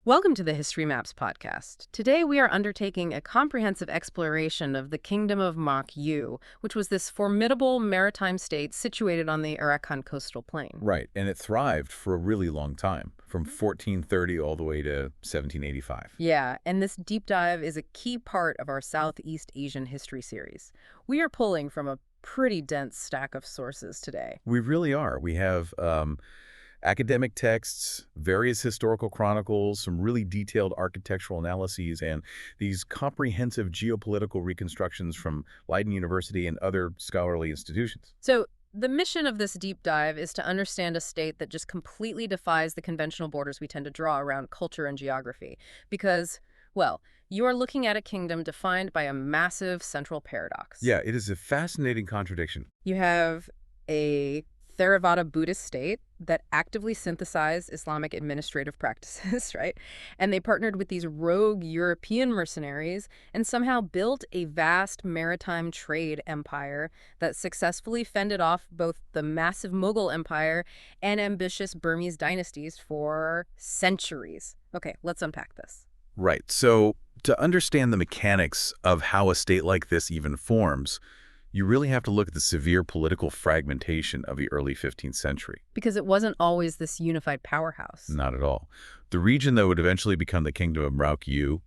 Welcome to the History Maps podcast. Today we are undertaking a comprehensive exploration of the Kingdom of Mrauk U, which was this formidable maritime state situated on the Arakan coastal plain. Right, and it thrived for a really long time, from 1430 all the way to 1785. Yeah, and this deep dive is a key part of our Southeast Asian history series. We are pulling from a pretty dense stack of sources today. We really are. We have academic texts, various historical chronicles, some really detailed architectural analyses, and these comprehensive geopolitical reconstructions from Leiden University and other scholarly institutions. So the mission of this deep dive is to understand a state that just completely defies the conventional borders we tend to draw around culture and geography. Because, well, you are looking at a kingdom defined by a massive central paradox. Yeah, it is a fascinating contradiction. You have a Theravada Buddhist state that actively synthesized Islamic administrative practices, right? And they partnered with these rogue European mercenaries and somehow built a vast maritime trade empire that successfully fended off both the massive Mughal empire and ambitious Burmese dynasties for centuries. Okay, let's unpack this. Right, so to understand the mechanics of how a state like this even forms, you really have to look at the severe political fragmentation of the early 15th century. Because it wasn't always this unified powerhouse. Not at all. The region that would eventually become the Kingdom of Mrauk U,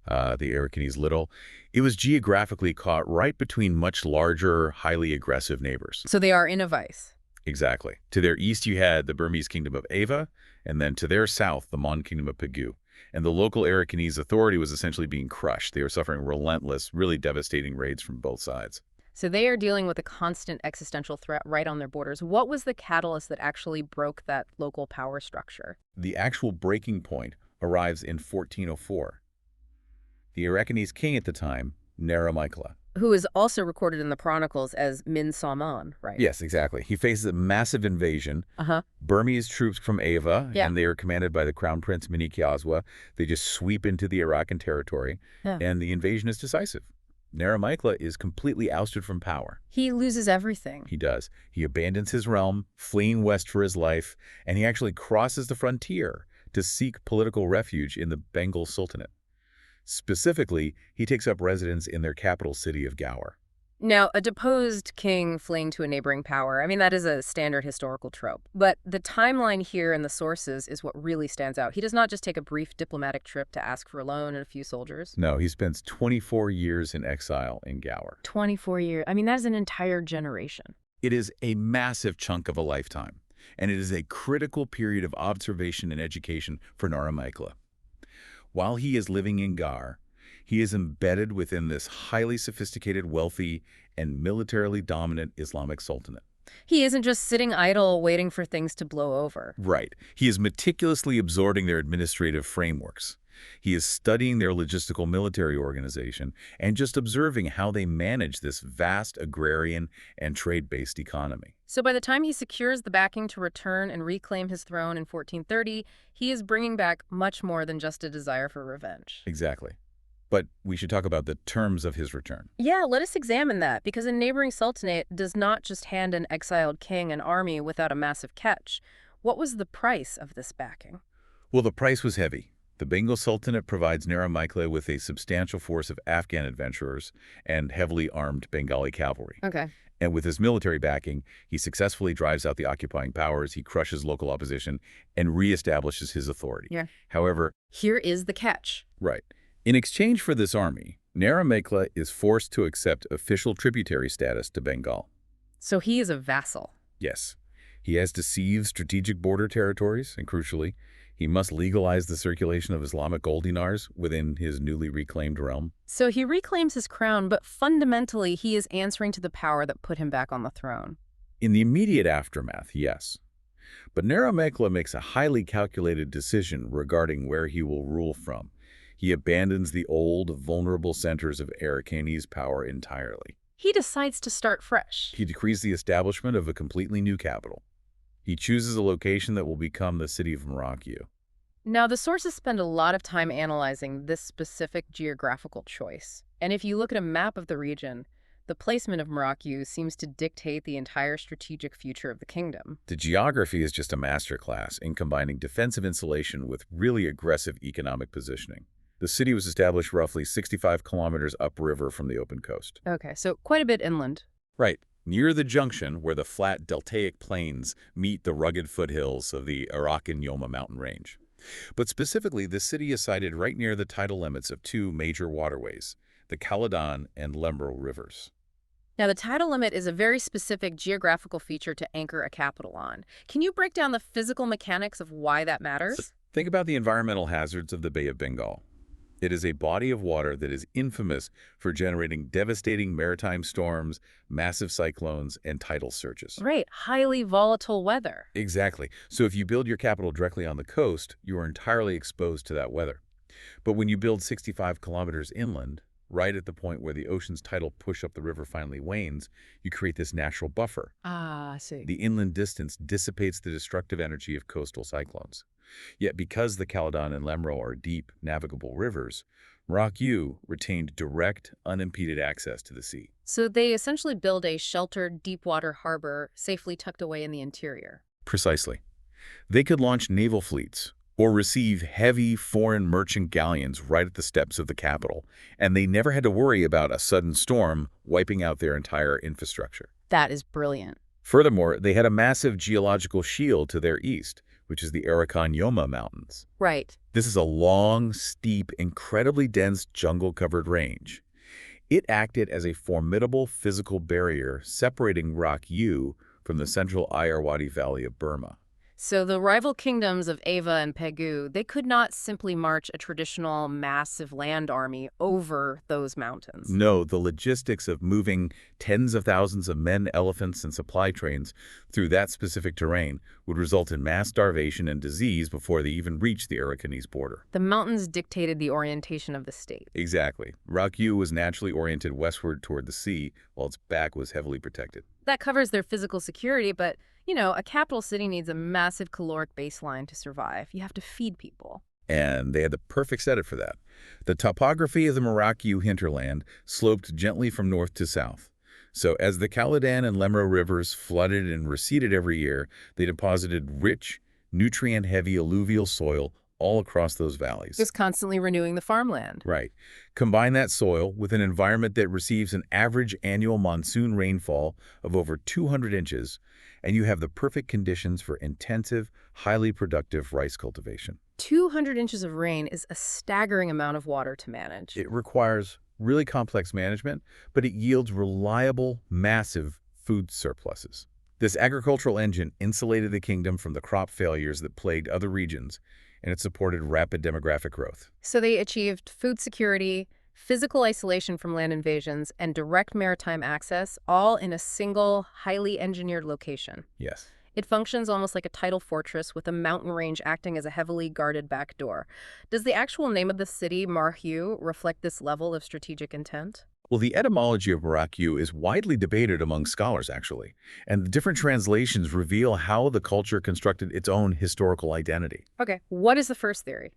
the Arakanese Little, it was geographically caught right between much larger, highly aggressive neighbors. So they are in a vice. Exactly. To their east, you had the Burmese Kingdom of Ava, and then to their south, the Mon Kingdom of Pegu. And the local Arakanese authority was essentially being crushed. They were suffering relentless, really devastating raids from both sides. So they are dealing with a constant existential threat right on their borders. What was the catalyst that actually broke that local power structure? The actual breaking point arrives in 1404. The Arakanese king at the time, Naramikla. Who is also recorded in the chronicles as Min Saman, right? Yes, exactly. He faces a massive invasion. Burmese troops from Ava, and they are commanded by the Crown Prince Minikyazwa. They just sweep into the Arakan territory, and the invasion is decisive. Naramikla is completely ousted from power. He loses everything. He does. He abandons his realm, fleeing west for his life, and he actually crosses the frontier to seek political refuge in the Bengal Sultanate. Specifically, he takes up residence in their capital city of Gaur. Now, a deposed king fleeing to a neighboring power, I mean, that is a standard historical trope. But the timeline here in the sources is what really stands out. He does not just take a brief diplomatic trip to ask for a loan and a few soldiers. No, he spends 24 years in exile in Gaur. 24 years. I mean, that is an entire generation. It is a massive chunk of a lifetime, and it is a critical period of observation and education for Naramikla. While he is living in Gaur, he is embedded within this highly sophisticated, wealthy, and militarily dominant Islamic sultanate. He isn't just sitting idle waiting for things to blow over. Right. He is meticulously absorbing their administrative frameworks. He is studying their logistical military organization and just observing how they manage this vast agrarian and trade-based economy. So by the time he secures the backing to return and reclaim his throne in 1430, he is bringing back much more than just a desire for revenge. Exactly. But we should talk about the terms of his return. Yeah, let us examine that, because a neighboring sultanate does not just hand an exiled king an army without a massive catch. What was the price of this backing? Well, the price was heavy. The Bengal Sultanate provides Naramikla with a substantial force of Afghan adventurers and heavily armed Bengali cavalry. Okay. And with his military backing, he successfully drives out the occupying powers, he crushes local opposition, and reestablishes his authority. Yeah. However, here is the catch. Right. In exchange for this army, Naramikla is forced to accept official tributary status to Bengal. So he is a vassal. Yes. He has to cede strategic border territories, and crucially, he must legalize the circulation of Islamic gold dinars within his newly reclaimed realm. So he reclaims his crown, but fundamentally he is answering to the power that put him back on the throne. In the immediate aftermath, yes. But Naramikla makes a highly calculated decision regarding where he will rule from. He abandons the old, vulnerable centers of Arakanese power entirely. He decides to start fresh. He decrees the establishment of a completely new capital. He chooses a location that will become the city of Mrauk U. Now, the sources spend a lot of time analyzing this specific geographical choice. And if you look at a map of the region, the placement of Mrauk U seems to dictate the entire strategic future of the kingdom. The geography is just a masterclass in combining defensive insulation with really aggressive economic positioning. The city was established roughly 65 kilometers upriver from the open coast. Okay, so quite a bit inland. Right, near the junction where the flat deltaic plains meet the rugged foothills of the Arakanese mountain range. But specifically, the city is sited right near the tidal limits of two major waterways, the Daulat and Mrauk rivers. Now, the tidal limit is a very specific geographical feature to anchor a capital on. Can you break down the physical mechanics of why that matters? Think about the environmental hazards of the Bay of Bengal. It is a body of water that is infamous for generating devastating maritime storms, massive cyclones, and tidal surges. Right, highly volatile weather. Exactly. So if you build your capital directly on the coast, you are entirely exposed to that weather. But when you build 65 kilometers inland, right at the point where the ocean's tidal push up the river finally wanes, you create this natural buffer. Ah, I see. The inland distance dissipates the destructive energy of coastal cyclones. Yet because the Daulat and Mrauk are deep, navigable rivers, Mrauk U retained direct, unimpeded access to the sea. So they essentially build a sheltered, deep-water harbor safely tucked away in the interior. Precisely. They could launch naval fleets or receive heavy foreign merchant galleons right at the steps of the capital, and they never had to worry about a sudden storm wiping out their entire infrastructure. That is brilliant. Furthermore, they had a massive geological shield to their east, which is the Arakanese Mountains. Right. This is a long, steep, incredibly dense jungle-covered range. It acted as a formidable physical barrier separating Mrauk U from the central Irrawaddy Valley of Burma. So the rival kingdoms of Ava and Pegu, they could not simply march a traditional massive land army over those mountains. No, the logistics of moving tens of thousands of men, elephants, and supply trains through that specific terrain would result in mass starvation and disease before they even reached the Arakanese border. The mountains dictated the orientation of the state. Exactly. Mrauk U was naturally oriented westward toward the sea, while its back was heavily protected. That covers their physical security, but a capital city needs a massive caloric baseline to survive. You have to feed people. And they had the perfect setup for that. The topography of the Mrauk U hinterland sloped gently from north to south. So as the Daulat and Mrauk rivers flooded and receded every year, they deposited rich, nutrient-heavy alluvial soil all across those valleys. Just constantly renewing the farmland. Right. Combine that soil with an environment that receives an average annual monsoon rainfall of over 200 inches, and you have the perfect conditions for intensive, highly productive rice cultivation. 200 inches of rain is a staggering amount of water to manage. It requires really complex management, but it yields reliable, massive food surpluses. This agricultural engine insulated the kingdom from the crop failures that plagued other regions, and it supported rapid demographic growth. So they achieved food security, physical isolation from land invasions, and direct maritime access, all in a single, highly engineered location. Yes. It functions almost like a tidal fortress with a mountain range acting as a heavily guarded back door. Does the actual name of the city, Mrauk U, reflect this level of strategic intent? Well, the etymology of Mrauk U is widely debated among scholars, actually, and the different translations reveal how the culture constructed its own historical identity. Okay, what is the first theory?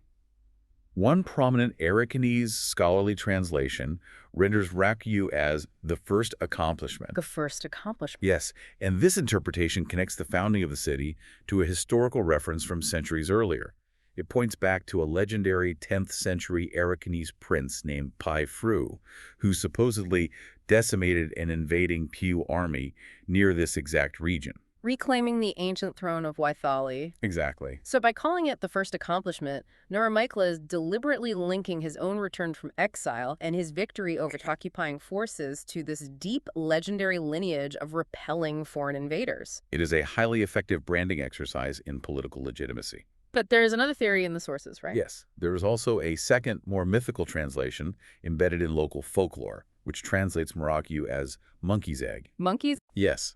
One prominent Arakanese scholarly translation renders Mrauk U as the first accomplishment. The first accomplishment. Yes, and this interpretation connects the founding of the city to a historical reference from centuries earlier. It points back to a legendary 10th century Arakanese prince named Pai Fru, who supposedly decimated an invading Pew army near this exact region. Reclaiming the ancient throne of Waithali. Exactly. So by calling it the first accomplishment, Nuramichla is deliberately linking his own return from exile and his victory over occupying forces to this deep legendary lineage of repelling foreign invaders. It is a highly effective branding exercise in political legitimacy. But there is another theory in the sources, right? Yes. There is also a second, more mythical translation embedded in local folklore, which translates Mrauk U as monkey's egg. Monkeys? Yes.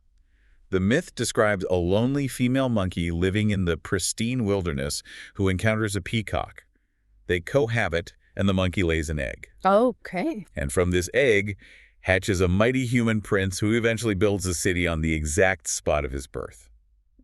The myth describes a lonely female monkey living in the pristine wilderness who encounters a peacock. They cohabit, and the monkey lays an egg. Okay. And from this egg hatches a mighty human prince who eventually builds a city on the exact spot of his birth.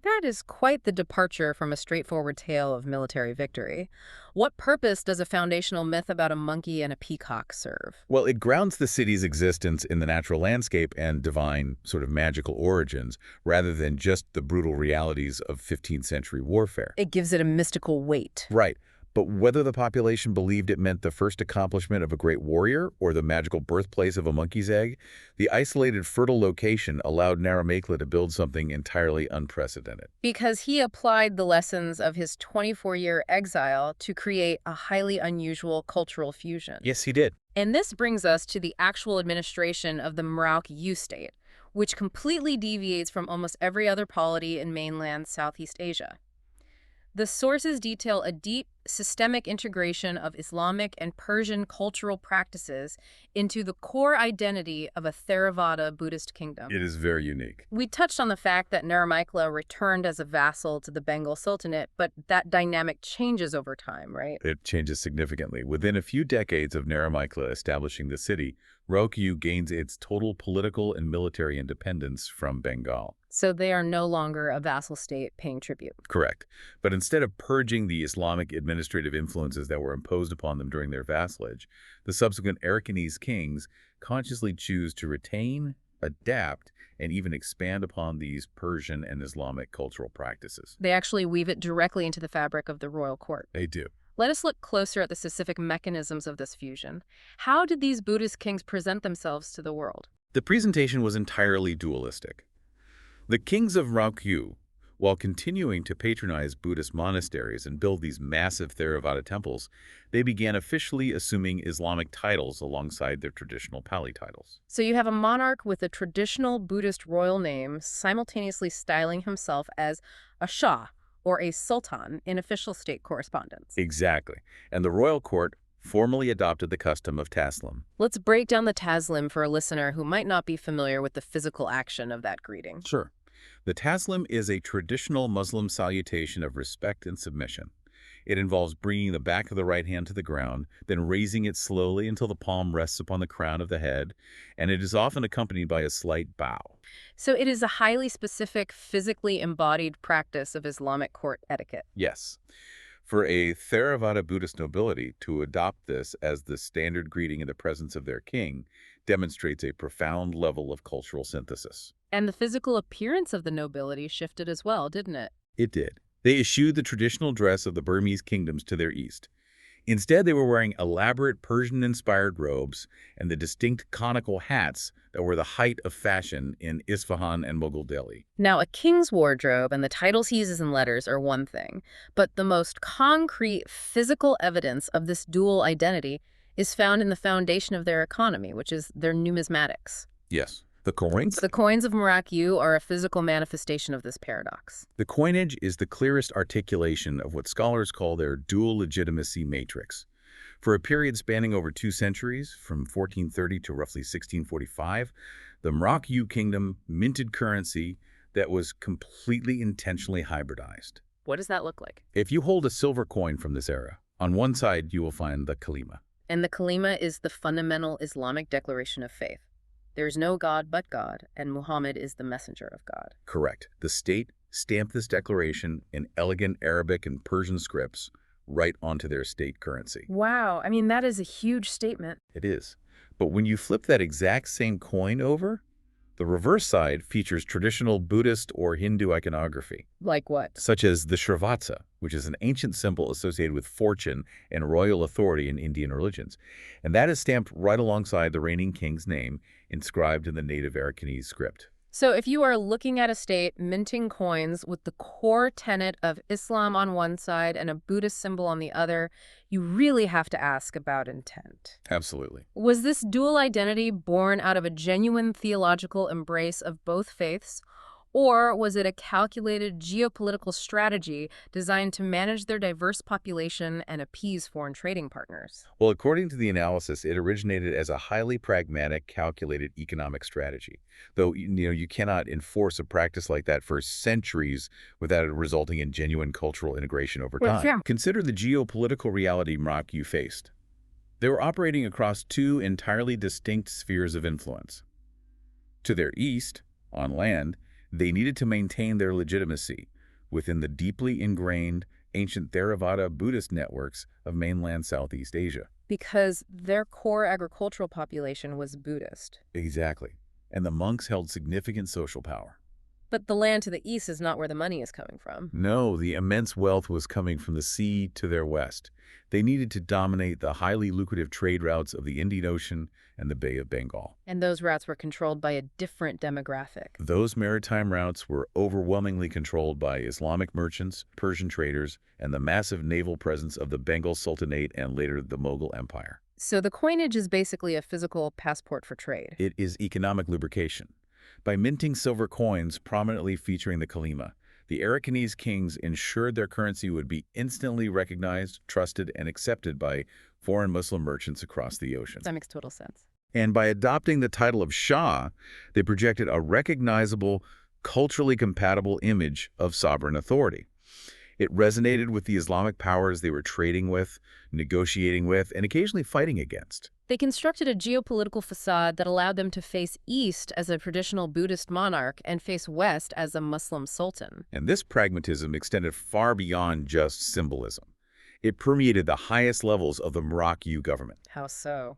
That is quite the departure from a straightforward tale of military victory. What purpose does a foundational myth about a monkey and a peacock serve? Well, it grounds the city's existence in the natural landscape and divine, sort of magical origins, rather than just the brutal realities of 15th century warfare. It gives it a mystical weight. Right. But whether the population believed it meant the first accomplishment of a great warrior or the magical birthplace of a monkey's egg, the isolated fertile location allowed Naramekla to build something entirely unprecedented. Because he applied the lessons of his 24-year exile to create a highly unusual cultural fusion. Yes, he did. And this brings us to the actual administration of the Mrauk U state, which completely deviates from almost every other polity in mainland Southeast Asia. The sources detail a deep, systemic integration of Islamic and Persian cultural practices into the core identity of a Theravada Buddhist kingdom. It is very unique. We touched on the fact that Naramekla returned as a vassal to the Bengal Sultanate, but that dynamic changes over time, right? It changes significantly. Within a few decades of Naramekla establishing the city, Mrauk U gains its total political and military independence from Bengal. So they are no longer a vassal state paying tribute. Correct. But instead of purging the Islamic administrative influences that were imposed upon them during their vassalage, the subsequent Arakanese kings consciously choose to retain, adapt, and even expand upon these Persian and Islamic cultural practices. They actually weave it directly into the fabric of the royal court. They do. Let us look closer at the specific mechanisms of this fusion. How did these Buddhist kings present themselves to the world? The presentation was entirely dualistic. The kings of Mrauk U, while continuing to patronize Buddhist monasteries and build these massive Theravada temples, they began officially assuming Islamic titles alongside their traditional Pali titles. So you have a monarch with a traditional Buddhist royal name simultaneously styling himself as a Shah or a Sultan in official state correspondence. Exactly. And the royal court formally adopted the custom of taslim. Let's break down the taslim for a listener who might not be familiar with the physical action of that greeting. Sure. The taslim is a traditional Muslim salutation of respect and submission. It involves bringing the back of the right hand to the ground, then raising it slowly until the palm rests upon the crown of the head, and it is often accompanied by a slight bow. So it is a highly specific, physically embodied practice of Islamic court etiquette. Yes. For a Theravada Buddhist nobility to adopt this as the standard greeting in the presence of their king demonstrates a profound level of cultural synthesis. And the physical appearance of the nobility shifted as well, didn't it? It did. They eschewed the traditional dress of the Burmese kingdoms to their east. Instead, they were wearing elaborate Persian-inspired robes and the distinct conical hats that were the height of fashion in Isfahan and Mughal Delhi. Now, a king's wardrobe and the titles he uses in letters are one thing, but the most concrete physical evidence of this dual identity is found in the foundation of their economy, which is their numismatics. Yes. The coins? The coins of Mrauk U are a physical manifestation of this paradox. The coinage is the clearest articulation of what scholars call their dual legitimacy matrix. For a period spanning over 2 centuries, from 1430 to roughly 1645, the Mrauk U kingdom minted currency that was completely intentionally hybridized. What does that look like? If you hold a silver coin from this era, on one side you will find the kalima. And the kalima is the fundamental Islamic declaration of faith. There is no God but God, and Muhammad is the messenger of God. Correct. The state stamped this declaration in elegant Arabic and Persian scripts right onto their state currency. Wow, I mean, that is a huge statement. It is. But when you flip that exact same coin over, the reverse side features traditional Buddhist or Hindu iconography. Like what? Such as the Srivatsa, which is an ancient symbol associated with fortune and royal authority in Indian religions. And that is stamped right alongside the reigning king's name, inscribed in the native Arakanese script. So if you are looking at a state minting coins with the core tenet of Islam on one side and a Buddhist symbol on the other, you really have to ask about intent. Absolutely. Was this dual identity born out of a genuine theological embrace of both faiths, or was it a calculated geopolitical strategy designed to manage their diverse population and appease foreign trading partners? Well, according to the analysis, it originated as a highly pragmatic, calculated economic strategy. Though, you cannot enforce a practice like that for centuries without it resulting in genuine cultural integration over time. Yeah. Consider the geopolitical reality Mrauk U faced. They were operating across 2 entirely distinct spheres of influence. To their east, on land, they needed to maintain their legitimacy, within the deeply ingrained ancient Theravada Buddhist networks of mainland Southeast Asia. Because their core agricultural population was Buddhist. Exactly. And the monks held significant social power. But the land to the east is not where the money is coming from. No, the immense wealth was coming from the sea to their west. They needed to dominate the highly lucrative trade routes of the Indian Ocean and the Bay of Bengal. And those routes were controlled by a different demographic. Those maritime routes were overwhelmingly controlled by Islamic merchants, Persian traders, and the massive naval presence of the Bengal Sultanate and later the Mughal Empire. So the coinage is basically a physical passport for trade. It is economic lubrication. By minting silver coins prominently featuring the Kalima, the Arakanese kings ensured their currency would be instantly recognized, trusted, and accepted by foreign Muslim merchants across the ocean. That makes total sense. And by adopting the title of Shah, they projected a recognizable, culturally compatible image of sovereign authority. It resonated with the Islamic powers they were trading with, negotiating with, and occasionally fighting against. They constructed a geopolitical facade that allowed them to face east as a traditional Buddhist monarch and face west as a Muslim sultan. And this pragmatism extended far beyond just symbolism. It permeated the highest levels of the Mrauk U government. How so?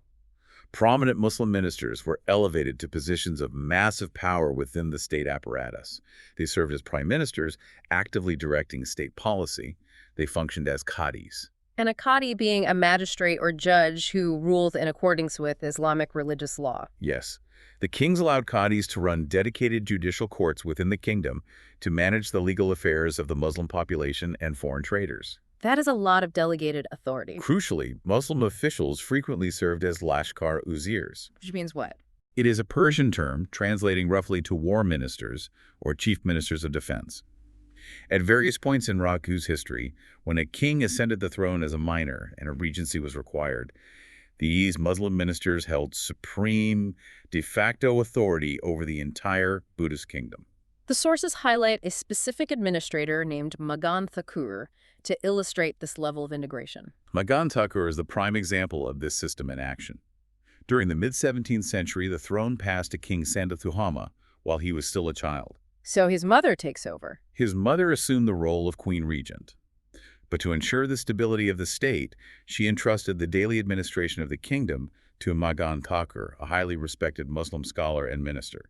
Prominent Muslim ministers were elevated to positions of massive power within the state apparatus. They served as prime ministers, actively directing state policy. They functioned as qadis. And a qadi being a magistrate or judge who rules in accordance with Islamic religious law. Yes. The kings allowed qadis to run dedicated judicial courts within the kingdom to manage the legal affairs of the Muslim population and foreign traders. That is a lot of delegated authority. Crucially, Muslim officials frequently served as lashkar uzirs. Which means what? It is a Persian term translating roughly to war ministers or chief ministers of defense. At various points in Mrauk U's history, when a king ascended the throne as a minor and a regency was required, these Muslim ministers held supreme, de facto authority over the entire Buddhist kingdom. The sources highlight a specific administrator named Magan Thakur to illustrate this level of integration. Magan Thakur is the prime example of this system in action. During the mid-17th century, the throne passed to King Sandathuhama while he was still a child. So his mother takes over. His mother assumed the role of queen regent. But to ensure the stability of the state, she entrusted the daily administration of the kingdom to Magan Thakur, a highly respected Muslim scholar and minister.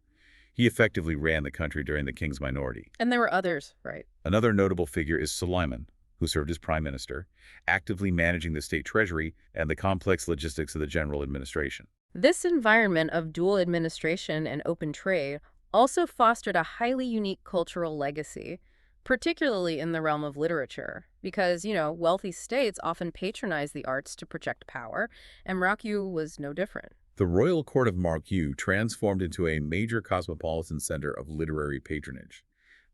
He effectively ran the country during the king's minority. And there were others, right? Another notable figure is Sulaiman, who served as prime minister, actively managing the state treasury and the complex logistics of the general administration. This environment of dual administration and open trade also fostered a highly unique cultural legacy, particularly in the realm of literature, because, wealthy states often patronize the arts to project power, and Mrauk U was no different. The royal court of Mrauk U transformed into a major cosmopolitan center of literary patronage.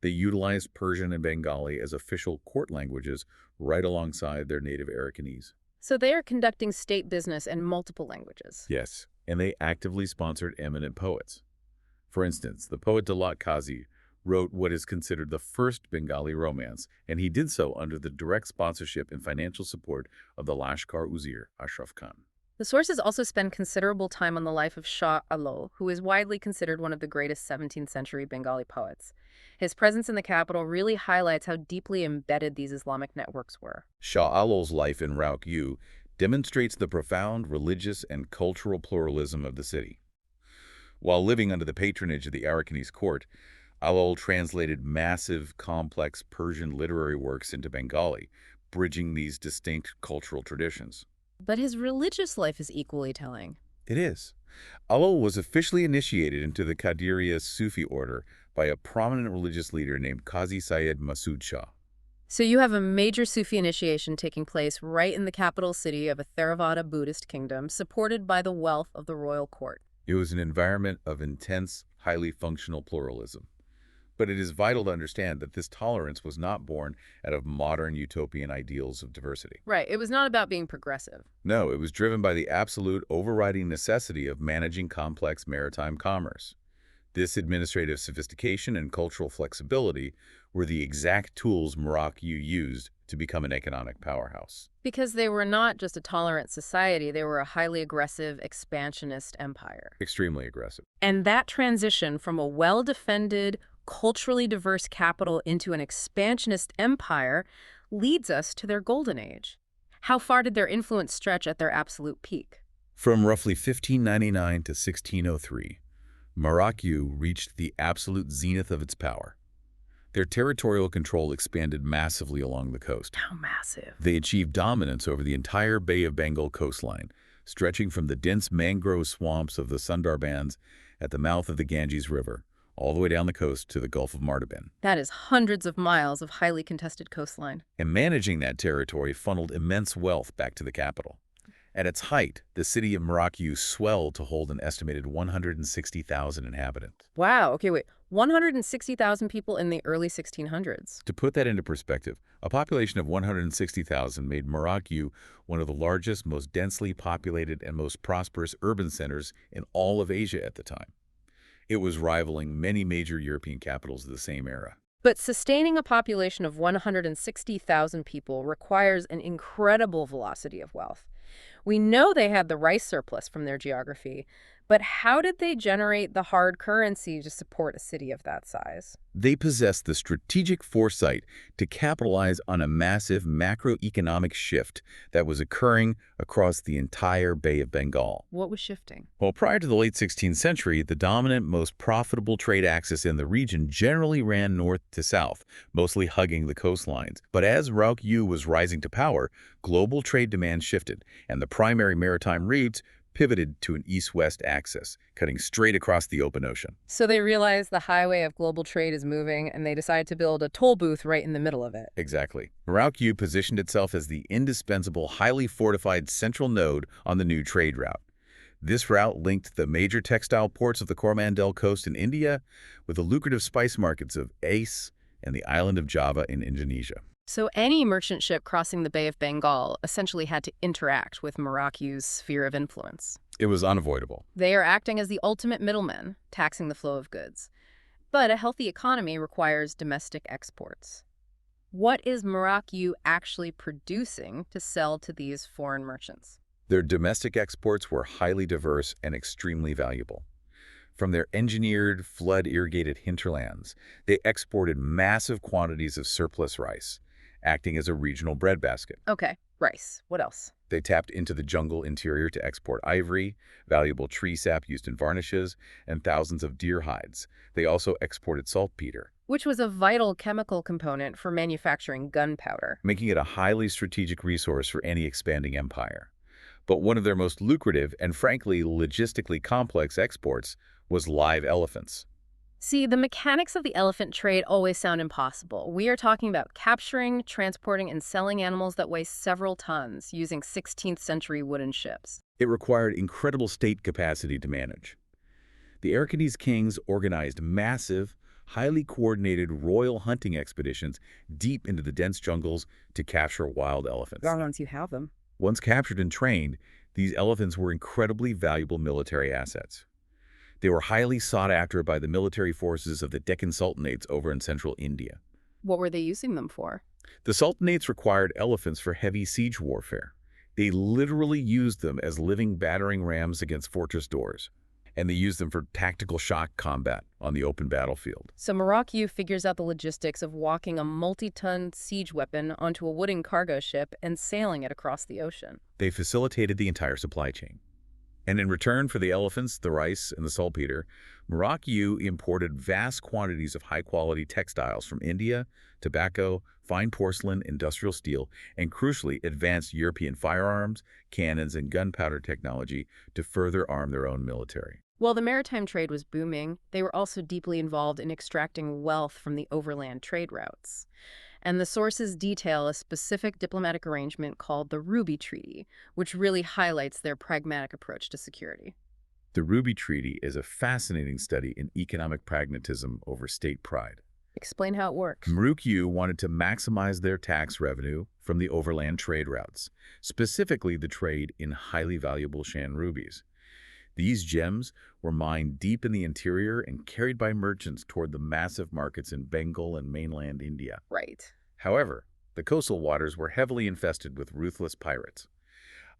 They utilized Persian and Bengali as official court languages right alongside their native Arakanese. So they are conducting state business in multiple languages. Yes, and they actively sponsored eminent poets. For instance, the poet Daulat Qazi wrote what is considered the first Bengali romance, and he did so under the direct sponsorship and financial support of the Lashkar Uzir, Ashraf Khan. The sources also spend considerable time on the life of Shah Alol, who is widely considered one of the greatest 17th century Bengali poets. His presence in the capital really highlights how deeply embedded these Islamic networks were. Shah Alol's life in Mrauk U demonstrates the profound religious and cultural pluralism of the city. While living under the patronage of the Arakanese court, Alol translated massive, complex Persian literary works into Bengali, bridging these distinct cultural traditions. But his religious life is equally telling. It is. Alol was officially initiated into the Qadiriya Sufi order by a prominent religious leader named Qazi Syed Masood Shah. So you have a major Sufi initiation taking place right in the capital city of a Theravada Buddhist kingdom, supported by the wealth of the royal court. It was an environment of intense, highly functional pluralism. But it is vital to understand that this tolerance was not born out of modern utopian ideals of diversity. Right. It was not about being progressive. No, it was driven by the absolute overriding necessity of managing complex maritime commerce. This administrative sophistication and cultural flexibility were the exact tools Mrauk U used to become an economic powerhouse. Because they were not just a tolerant society, they were a highly aggressive, expansionist empire. Extremely aggressive. And that transition from a well-defended, culturally diverse capital into an expansionist empire leads us to their golden age. How far did their influence stretch at their absolute peak? From roughly 1599 to 1603, Mrauk U reached the absolute zenith of its power. Their territorial control expanded massively along the coast. How massive? They achieved dominance over the entire Bay of Bengal coastline, stretching from the dense mangrove swamps of the Sundarbans at the mouth of the Ganges River, all the way down the coast to the Gulf of Mardabin. That is hundreds of miles of highly contested coastline. And managing that territory funneled immense wealth back to the capital. At its height, the city of Mrauk U swelled to hold an estimated 160,000 inhabitants. Wow, okay, wait. 160,000 people in the early 1600s. To put that into perspective, a population of 160,000 made Mrauk U one of the largest, most densely populated, and most prosperous urban centers in all of Asia at the time. It was rivaling many major European capitals of the same era. But sustaining a population of 160,000 people requires an incredible velocity of wealth. We know they had the rice surplus from their geography, but how did they generate the hard currency to support a city of that size? They possessed the strategic foresight to capitalize on a massive macroeconomic shift that was occurring across the entire Bay of Bengal. What was shifting? Well, prior to the late 16th century, the dominant, most profitable trade axis in the region generally ran north to south, mostly hugging the coastlines. But as Mrauk U was rising to power, global trade demand shifted, and the primary maritime routes pivoted to an east-west axis, cutting straight across the open ocean. So they realized the highway of global trade is moving, and they decided to build a toll booth right in the middle of it. Exactly. Mrauk U positioned itself as the indispensable, highly fortified central node on the new trade route. This route linked the major textile ports of the Coromandel coast in India with the lucrative spice markets of Aceh and the island of Java in Indonesia. So any merchant ship crossing the Bay of Bengal essentially had to interact with Mrauk U's sphere of influence. It was unavoidable. They are acting as the ultimate middlemen, taxing the flow of goods. But a healthy economy requires domestic exports. What is Mrauk U actually producing to sell to these foreign merchants? Their domestic exports were highly diverse and extremely valuable. From their engineered, flood-irrigated hinterlands, they exported massive quantities of surplus rice, acting as a regional breadbasket. Okay, rice. What else? They tapped into the jungle interior to export ivory, valuable tree sap used in varnishes, and thousands of deer hides. They also exported saltpeter, Which was a vital chemical component for manufacturing gunpowder. making it a highly strategic resource for any expanding empire. But one of their most lucrative and, frankly, logistically complex exports was live elephants. See, the mechanics of the elephant trade always sound impossible. We are talking about capturing, transporting, and selling animals that weigh several tons using 16th century wooden ships. It required incredible state capacity to manage. The Arakanese kings organized massive, highly coordinated royal hunting expeditions deep into the dense jungles to capture wild elephants. Once you have them. Once captured and trained, these elephants were incredibly valuable military assets. They were highly sought after by the military forces of the Deccan Sultanates over in central India. What were they using them for? The Sultanates required elephants for heavy siege warfare. They literally used them as living battering rams against fortress doors. And they used them for tactical shock combat on the open battlefield. So Mrauk U figures out the logistics of walking a multi-ton siege weapon onto a wooden cargo ship and sailing it across the ocean. They facilitated the entire supply chain. And in return for the elephants, the rice, and the saltpeter, Mrauk U imported vast quantities of high-quality textiles from India, tobacco, fine porcelain, industrial steel, and crucially, advanced European firearms, cannons, and gunpowder technology to further arm their own military. While the maritime trade was booming, they were also deeply involved in extracting wealth from the overland trade routes. And the sources detail a specific diplomatic arrangement called the Ruby Treaty, which really highlights their pragmatic approach to security. The Ruby Treaty is a fascinating study in economic pragmatism over state pride. Explain how it works. Mrauk U wanted to maximize their tax revenue from the overland trade routes, specifically the trade in highly valuable Shan rubies. These gems were mined deep in the interior and carried by merchants toward the massive markets in Bengal and mainland India. Right. However, the coastal waters were heavily infested with ruthless pirates.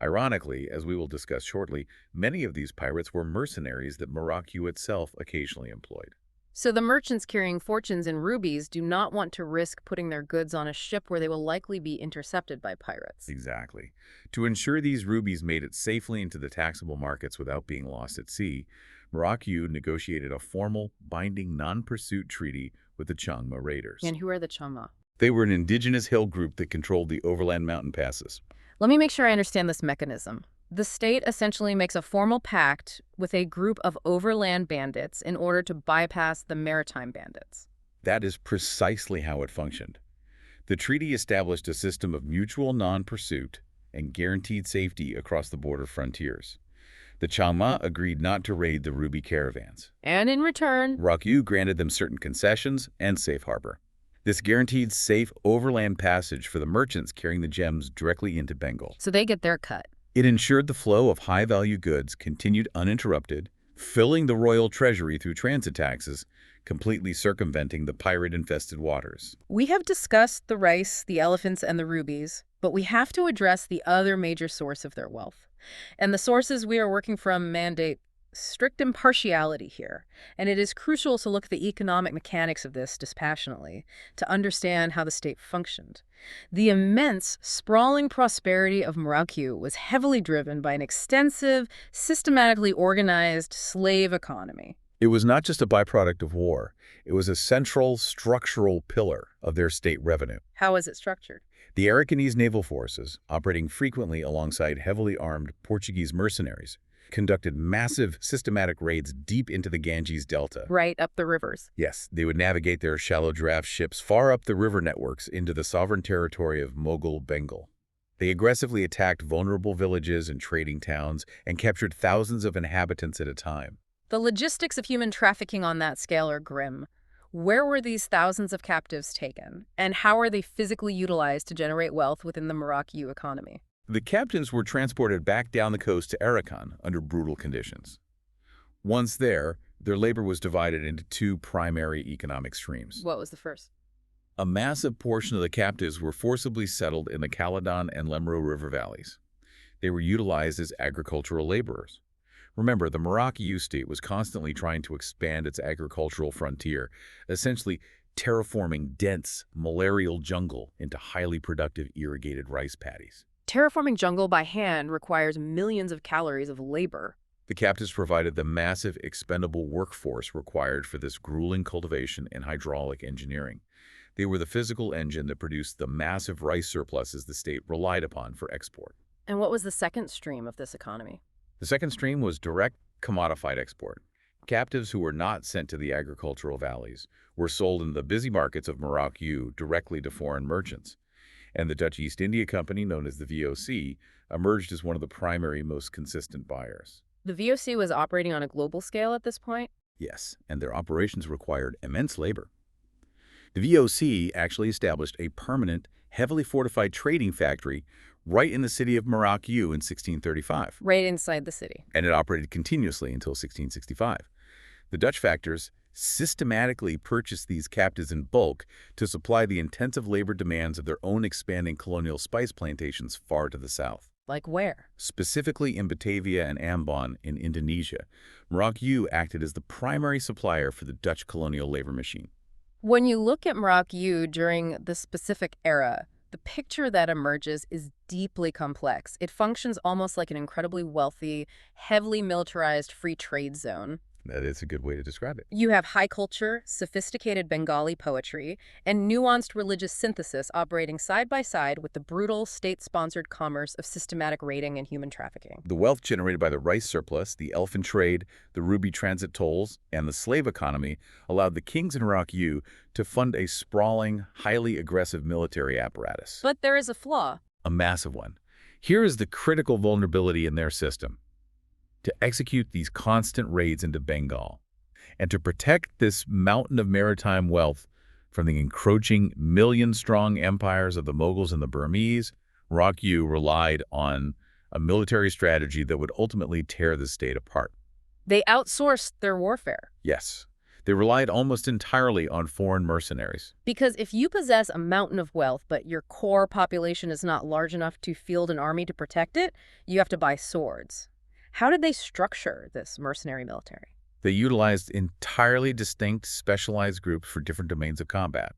Ironically, as we will discuss shortly, many of these pirates were mercenaries that Mrauk U itself occasionally employed. So the merchants carrying fortunes in rubies do not want to risk putting their goods on a ship where they will likely be intercepted by pirates. Exactly. To ensure these rubies made it safely into the taxable markets without being lost at sea, Mrauk U negotiated a formal, binding non-pursuit treaty with the Changma raiders. And who are the Chama? They were an indigenous hill group that controlled the overland mountain passes. Let me make sure I understand this mechanism. The state essentially makes a formal pact with a group of overland bandits in order to bypass the maritime bandits. That is precisely how it functioned. The treaty established a system of mutual non-pursuit and guaranteed safety across the border frontiers. The Changma agreed not to raid the ruby caravans. And in return, Mrauk U granted them certain concessions and safe harbor. This guaranteed safe overland passage for the merchants carrying the gems directly into Bengal. so they get their cut. It ensured the flow of high-value goods continued uninterrupted, filling the royal treasury through transit taxes, completely circumventing the pirate-infested waters. We have discussed the rice, the elephants, and the rubies, but we have to address the other major source of their wealth. And the sources we are working from mandate strict impartiality here, and it is crucial to look at the economic mechanics of this dispassionately to understand how the state functioned. The immense, sprawling prosperity of Mrauk U was heavily driven by an extensive, systematically organized slave economy. It was not just a byproduct of war. It was a central, structural pillar of their state revenue. How is it structured? The Arakanese naval forces, operating frequently alongside heavily armed Portuguese mercenaries, conducted massive, systematic raids deep into the Ganges Delta. Right up the rivers. Yes, they would navigate their shallow draft ships far up the river networks into the sovereign territory of Mughal Bengal. They aggressively attacked vulnerable villages and trading towns and captured thousands of inhabitants at a time. The logistics of human trafficking on that scale are grim. Where were these thousands of captives taken, and how are they physically utilized to generate wealth within the Mrauk U economy? The captains were transported back down the coast to Arakan under brutal conditions. Once there, their labor was divided into two primary economic streams. What was the first? A massive portion of the captives were forcibly settled in the Caledon and Lemro River valleys. They were utilized as agricultural laborers. Remember, the Mrauk U state was constantly trying to expand its agricultural frontier, essentially terraforming dense, malarial jungle into highly productive irrigated rice paddies. Terraforming jungle by hand requires millions of calories of labor. The captives provided the massive expendable workforce required for this grueling cultivation and hydraulic engineering. They were the physical engine that produced the massive rice surpluses the state relied upon for export. And what was the second stream of this economy? The second stream was direct commodified export. Captives who were not sent to the agricultural valleys were sold in the busy markets of Mrauk U directly to foreign merchants. And the Dutch East India Company, known as the VOC, emerged as one of the primary, most consistent buyers. The VOC was operating on a global scale at this point? Yes, and their operations required immense labor. The VOC actually established a permanent, heavily fortified trading factory right in the city of Mrauk U in 1635. Right inside the city. And it operated continuously until 1665. The Dutch factors systematically purchased these captives in bulk to supply the intensive labor demands of their own expanding colonial spice plantations far to the south. Like where? Specifically in Batavia and Ambon in Indonesia, Mrauk U acted as the primary supplier for the Dutch colonial labor machine. When you look at Mrauk U during the specific era, the picture that emerges is deeply complex. It functions almost like an incredibly wealthy, heavily militarized free trade zone. That is a good way to describe it. You have high culture, sophisticated Bengali poetry, and nuanced religious synthesis operating side by side with the brutal, state-sponsored commerce of systematic raiding and human trafficking. The wealth generated by the rice surplus, the elephant trade, the ruby transit tolls, and the slave economy allowed the kings in Mrauk U to fund a sprawling, highly aggressive military apparatus. But there is a flaw. A massive one. Here is the critical vulnerability in their system. To execute these constant raids into Bengal, and to protect this mountain of maritime wealth from the encroaching million-strong empires of the Mughals and the Burmese, Mrauk U relied on a military strategy that would ultimately tear the state apart. They outsourced their warfare. Yes, they relied almost entirely on foreign mercenaries. Because if you possess a mountain of wealth, but your core population is not large enough to field an army to protect it, you have to buy swords. How did they structure this mercenary military? They utilized entirely distinct, specialized groups for different domains of combat.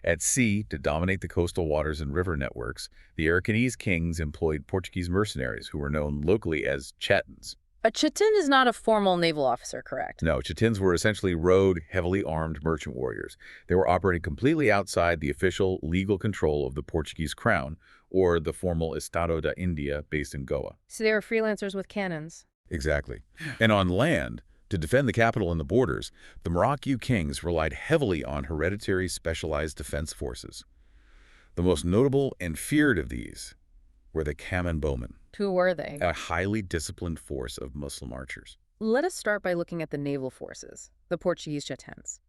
At sea, to dominate the coastal waters and river networks, the Arakanese kings employed Portuguese mercenaries who were known locally as Chittans. A Chitin is not a formal naval officer, correct? No, Chittans were essentially rogue, heavily armed merchant warriors. They were operating completely outside the official legal control of the Portuguese crown, or the formal Estado da India based in Goa. So they were freelancers with cannons. Exactly. And on land, to defend the capital and the borders, the Mrauk U kings relied heavily on hereditary specialized defense forces. The most notable and feared of these were the Kamen Bowmen, Who were they? a highly disciplined force of Muslim archers. Let us start by looking at the naval forces, the Portuguese Chitens.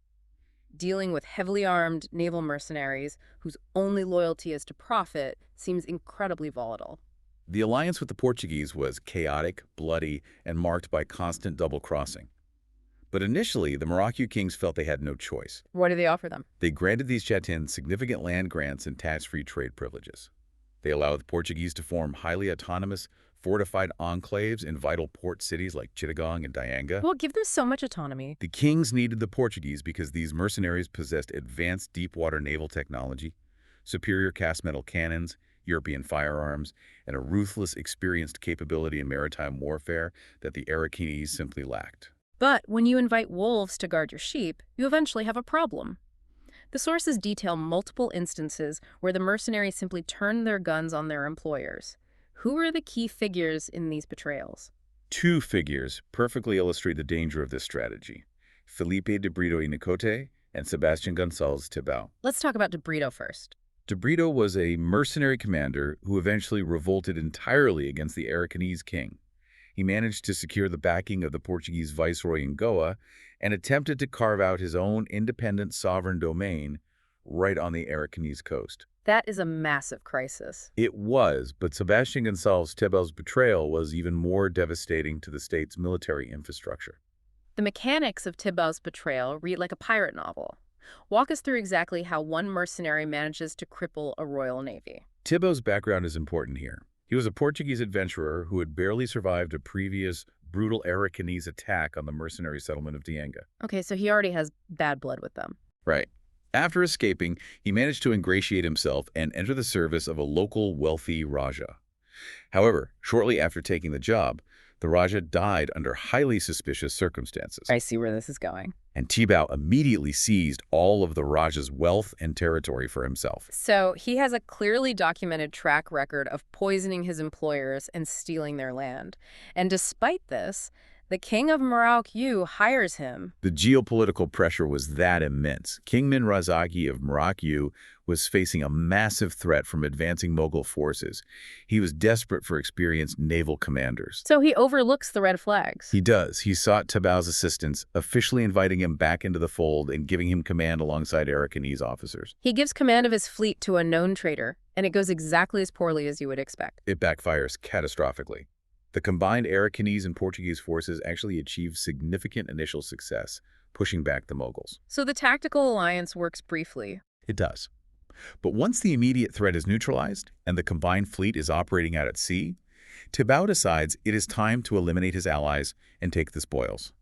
Dealing with heavily armed naval mercenaries whose only loyalty is to profit seems incredibly volatile. The alliance with the Portuguese was chaotic, bloody, and marked by constant double-crossing. But initially, the Mrauk U kings felt they had no choice. What did they offer them? They granted these Chittans significant land grants and tax-free trade privileges. They allowed the Portuguese to form highly autonomous, fortified enclaves in vital port cities like Chittagong and Dayanga. Well, give them so much autonomy. The kings needed the Portuguese because these mercenaries possessed advanced deep-water naval technology, superior cast metal cannons, European firearms, and a ruthless, experienced capability in maritime warfare that the Arakanese simply lacked. But when you invite wolves to guard your sheep, you eventually have a problem. The sources detail multiple instances where the mercenaries simply turned their guns on their employers. Who are the key figures in these betrayals? Two figures perfectly illustrate the danger of this strategy: Felipe de Brito y Nicote and Sebastian Gonçalves Tibau. Let's talk about De Brito first. De Brito was a mercenary commander who eventually revolted entirely against the Arakanese king. He managed to secure the backing of the Portuguese viceroy in Goa and attempted to carve out his own independent sovereign domain right on the Arakanese coast. That is a massive crisis. It was, but Sebastian Gonçalves Tibau's betrayal was even more devastating to the state's military infrastructure. The mechanics of Tibau's betrayal read like a pirate novel. Walk us through exactly how one mercenary manages to cripple a royal navy. Tibau's background is important here. He was a Portuguese adventurer who had barely survived a previous brutal Arakanese attack on the mercenary settlement of Dayanga. Okay, so he already has bad blood with them. Right. After escaping, he managed to ingratiate himself and enter the service of a local wealthy Raja. However, shortly after taking the job, the Raja died under highly suspicious circumstances. I see where this is going. And Tibau immediately seized all of the Raja's wealth and territory for himself. So he has a clearly documented track record of poisoning his employers and stealing their land. And despite this, the King of Mrauk U hires him. The geopolitical pressure was that immense. King Minrazagi of Mrauk U was facing a massive threat from advancing Mughal forces. He was desperate for experienced naval commanders. So he overlooks the red flags. He does. He sought Tibau's assistance, officially inviting him back into the fold and giving him command alongside Arakanese officers. He gives command of his fleet to a known traitor, and it goes exactly as poorly as you would expect. It backfires catastrophically. The combined Arakanese and Portuguese forces actually achieved significant initial success, pushing back the Mughals. So the tactical alliance works briefly. It does. But once the immediate threat is neutralized and the combined fleet is operating out at sea, Tibau decides it is time to eliminate his allies and take the spoils.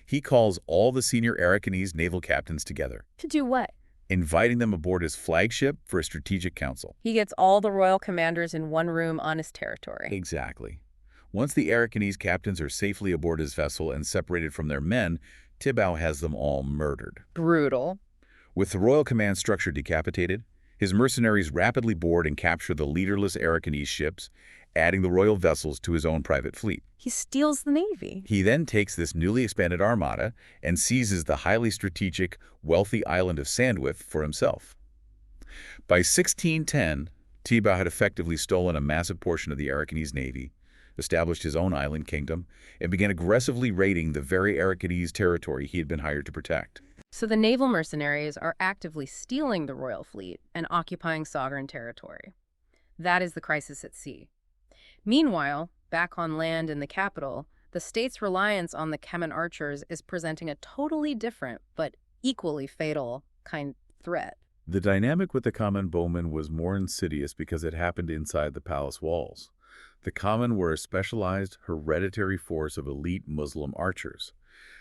He calls all the senior Arakanese naval captains together. To do what? Inviting them aboard his flagship for a strategic council. He gets all the royal commanders in one room on his territory. Exactly. Once the Arakanese captains are safely aboard his vessel and separated from their men, Tibau has them all murdered. Brutal. With the royal command structure decapitated, his mercenaries rapidly board and capture the leaderless Arakanese ships, adding the royal vessels to his own private fleet. He steals the navy. He then takes this newly expanded armada and seizes the highly strategic, wealthy island of Sandwith for himself. By 1610, Tibau had effectively stolen a massive portion of the Arakanese navy, established his own island kingdom, and began aggressively raiding the very Arakanese territory he had been hired to protect. So the naval mercenaries are actively stealing the royal fleet and occupying sovereign territory. That is the crisis at sea. Meanwhile, back on land in the capital, the state's reliance on the Kamen archers is presenting a totally different but equally fatal kind of threat. The dynamic with the Kamen bowmen was more insidious because it happened inside the palace walls. The Kamen were a specialized, hereditary force of elite Muslim archers.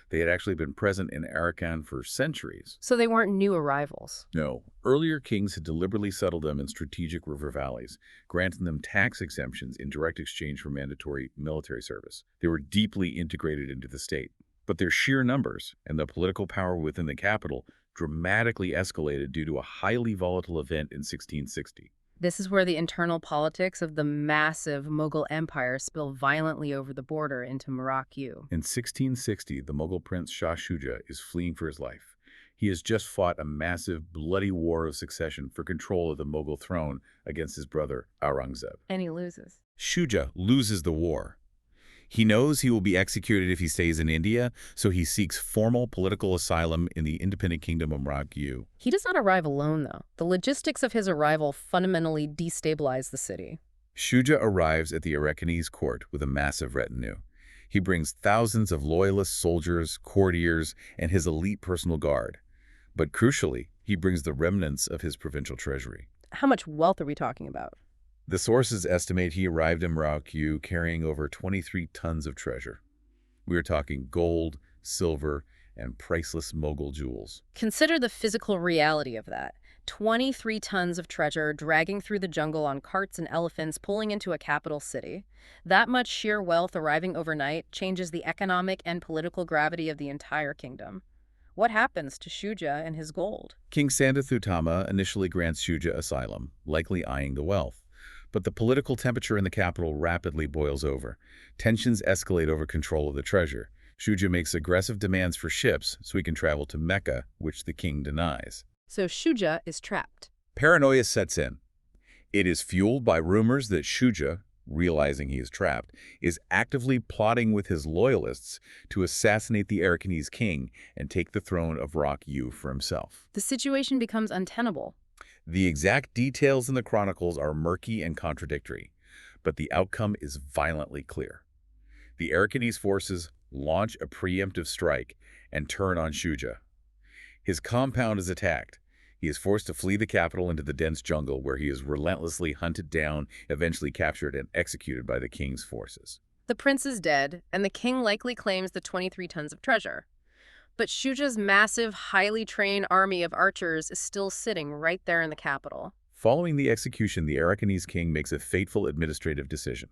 They had actually been present in Arakan for centuries. So they weren't new arrivals. No, earlier kings had deliberately settled them in strategic river valleys, granting them tax exemptions in direct exchange for mandatory military service. They were deeply integrated into the state. But their sheer numbers and the political power within the capital dramatically escalated due to a highly volatile event in 1660. This is where the internal politics of the massive Mughal Empire spill violently over the border into Mrauk U. In 1660, the Mughal prince Shah Shuja is fleeing for his life. He has just fought a massive, bloody war of succession for control of the Mughal throne against his brother Aurangzeb. And he loses. Shuja loses the war. He knows he will be executed if he stays in India, so he seeks formal political asylum in the independent Kingdom of Mrauk U. He does not arrive alone, though. The logistics of his arrival fundamentally destabilize the city. Shuja arrives at the Arakanese court with a massive retinue. He brings thousands of loyalist soldiers, courtiers, and his elite personal guard. But crucially, he brings the remnants of his provincial treasury. How much wealth are we talking about? The sources estimate he arrived in Mrauk U carrying over 23 tons of treasure. We are talking gold, silver, and priceless Mughal jewels. Consider the physical reality of that. 23 tons of treasure dragging through the jungle on carts and elephants pulling into a capital city. That much sheer wealth arriving overnight changes the economic and political gravity of the entire kingdom. What happens to Shuja and his gold? King Sandathutama initially grants Shuja asylum, likely eyeing the wealth. But the political temperature in the capital rapidly boils over. Tensions escalate over control of the treasure. Shuja makes aggressive demands for ships so he can travel to Mecca, which the king denies. So Shuja is trapped. Paranoia sets in. It is fueled by rumors that Shuja, realizing he is trapped, is actively plotting with his loyalists to assassinate the Arakanese king and take the throne of Mrauk U for himself. The situation becomes untenable. The exact details in the chronicles are murky and contradictory, but the outcome is violently clear. The Arakanese forces launch a preemptive strike and turn on Shuja. His compound is attacked. He is forced to flee the capital into the dense jungle where he is relentlessly hunted down, eventually captured and executed by the king's forces. The prince is dead, and the king likely claims the 23 tons of treasure. But Shuja's massive, highly trained army of archers is still sitting right there in the capital. Following the execution, the Arakanese king makes a fateful administrative decision.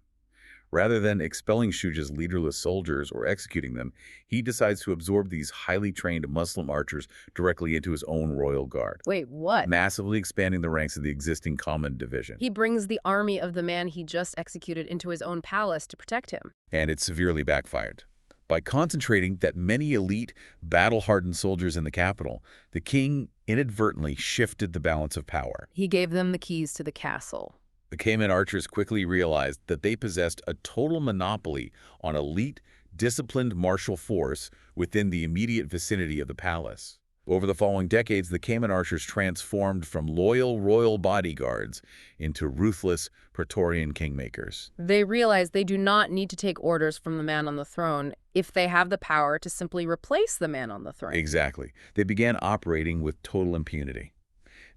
Rather than expelling Shuja's leaderless soldiers or executing them, he decides to absorb these highly trained Muslim archers directly into his own royal guard. Wait, what? Massively expanding the ranks of the existing common division. He brings the army of the man he just executed into his own palace to protect him. And it severely backfired. By concentrating that many elite, battle-hardened soldiers in the capital, the king inadvertently shifted the balance of power. He gave them the keys to the castle. The Cayman archers quickly realized that they possessed a total monopoly on elite, disciplined martial force within the immediate vicinity of the palace. Over the following decades, the Cayman archers transformed from loyal royal bodyguards into ruthless Praetorian kingmakers. They realize they do not need to take orders from the man on the throne if they have the power to simply replace the man on the throne. Exactly. They began operating with total impunity.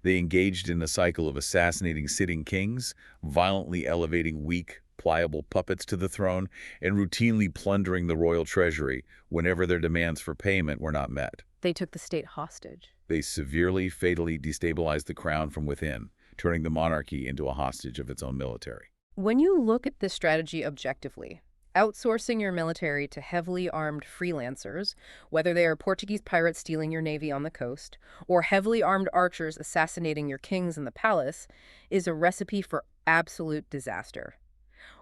They engaged in a cycle of assassinating sitting kings, violently elevating weak, pliable puppets to the throne, and routinely plundering the royal treasury whenever their demands for payment were not met. They took the state hostage. They severely, fatally destabilized the crown from within, turning the monarchy into a hostage of its own military. When you look at this strategy objectively, outsourcing your military to heavily armed freelancers, whether they are Portuguese pirates stealing your navy on the coast, or heavily armed archers assassinating your kings in the palace, is a recipe for absolute disaster.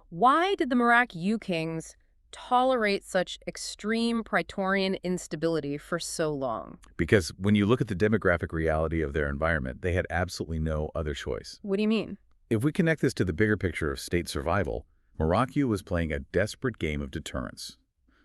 Why did the Mrauk U kings tolerate such extreme Praetorian instability for so long? Because when you look at the demographic reality of their environment, they had absolutely no other choice. What do you mean? If we connect this to the bigger picture of state survival, Mrauk U was playing a desperate game of deterrence.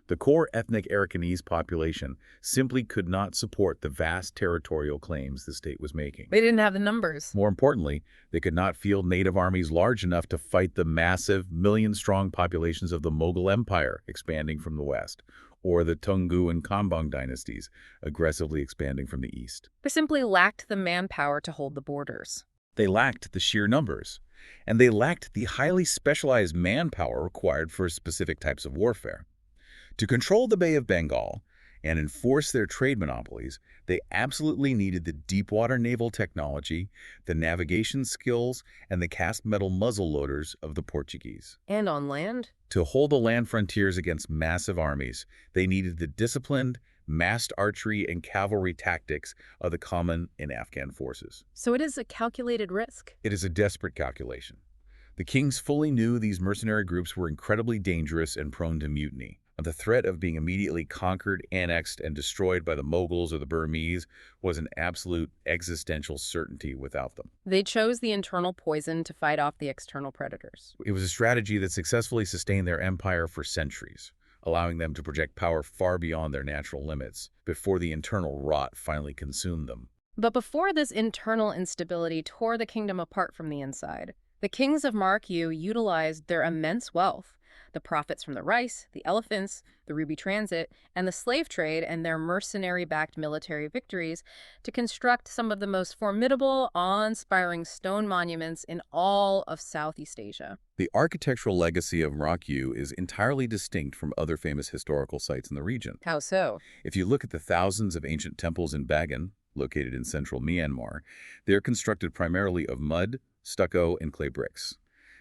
The core ethnic Arakanese population simply could not support the vast territorial claims the state was making. They didn't have the numbers. More importantly, they could not field native armies large enough to fight the massive, million-strong populations of the Mughal Empire expanding from the west, or the Toungoo and Kambang dynasties aggressively expanding from the east. They simply lacked the manpower to hold the borders. They lacked the sheer numbers, and they lacked the highly specialized manpower required for specific types of warfare. To control the Bay of Bengal, and enforce their trade monopolies, they absolutely needed the deep-water naval technology, the navigation skills, and the cast metal muzzle loaders of the Portuguese. And on land? To hold the land frontiers against massive armies, they needed the disciplined, massed archery and cavalry tactics of the common and Afghan forces. So it is a calculated risk. It is a desperate calculation. The kings fully knew these mercenary groups were incredibly dangerous and prone to mutiny. The threat of being immediately conquered, annexed, and destroyed by the Mughals or the Burmese was an absolute existential certainty without them. They chose the internal poison to fight off the external predators. It was a strategy that successfully sustained their empire for centuries, allowing them to project power far beyond their natural limits before the internal rot finally consumed them. But before this internal instability tore the kingdom apart from the inside, the kings of Mrauk U utilized their immense wealth, the profits from the rice, the elephants, the ruby transit, and the slave trade and their mercenary-backed military victories to construct some of the most formidable, awe-inspiring stone monuments in all of Southeast Asia. The architectural legacy of Mrauk U is entirely distinct from other famous historical sites in the region. How so? If you look at the thousands of ancient temples in Bagan, located in central Myanmar, they're constructed primarily of mud, stucco, and clay bricks.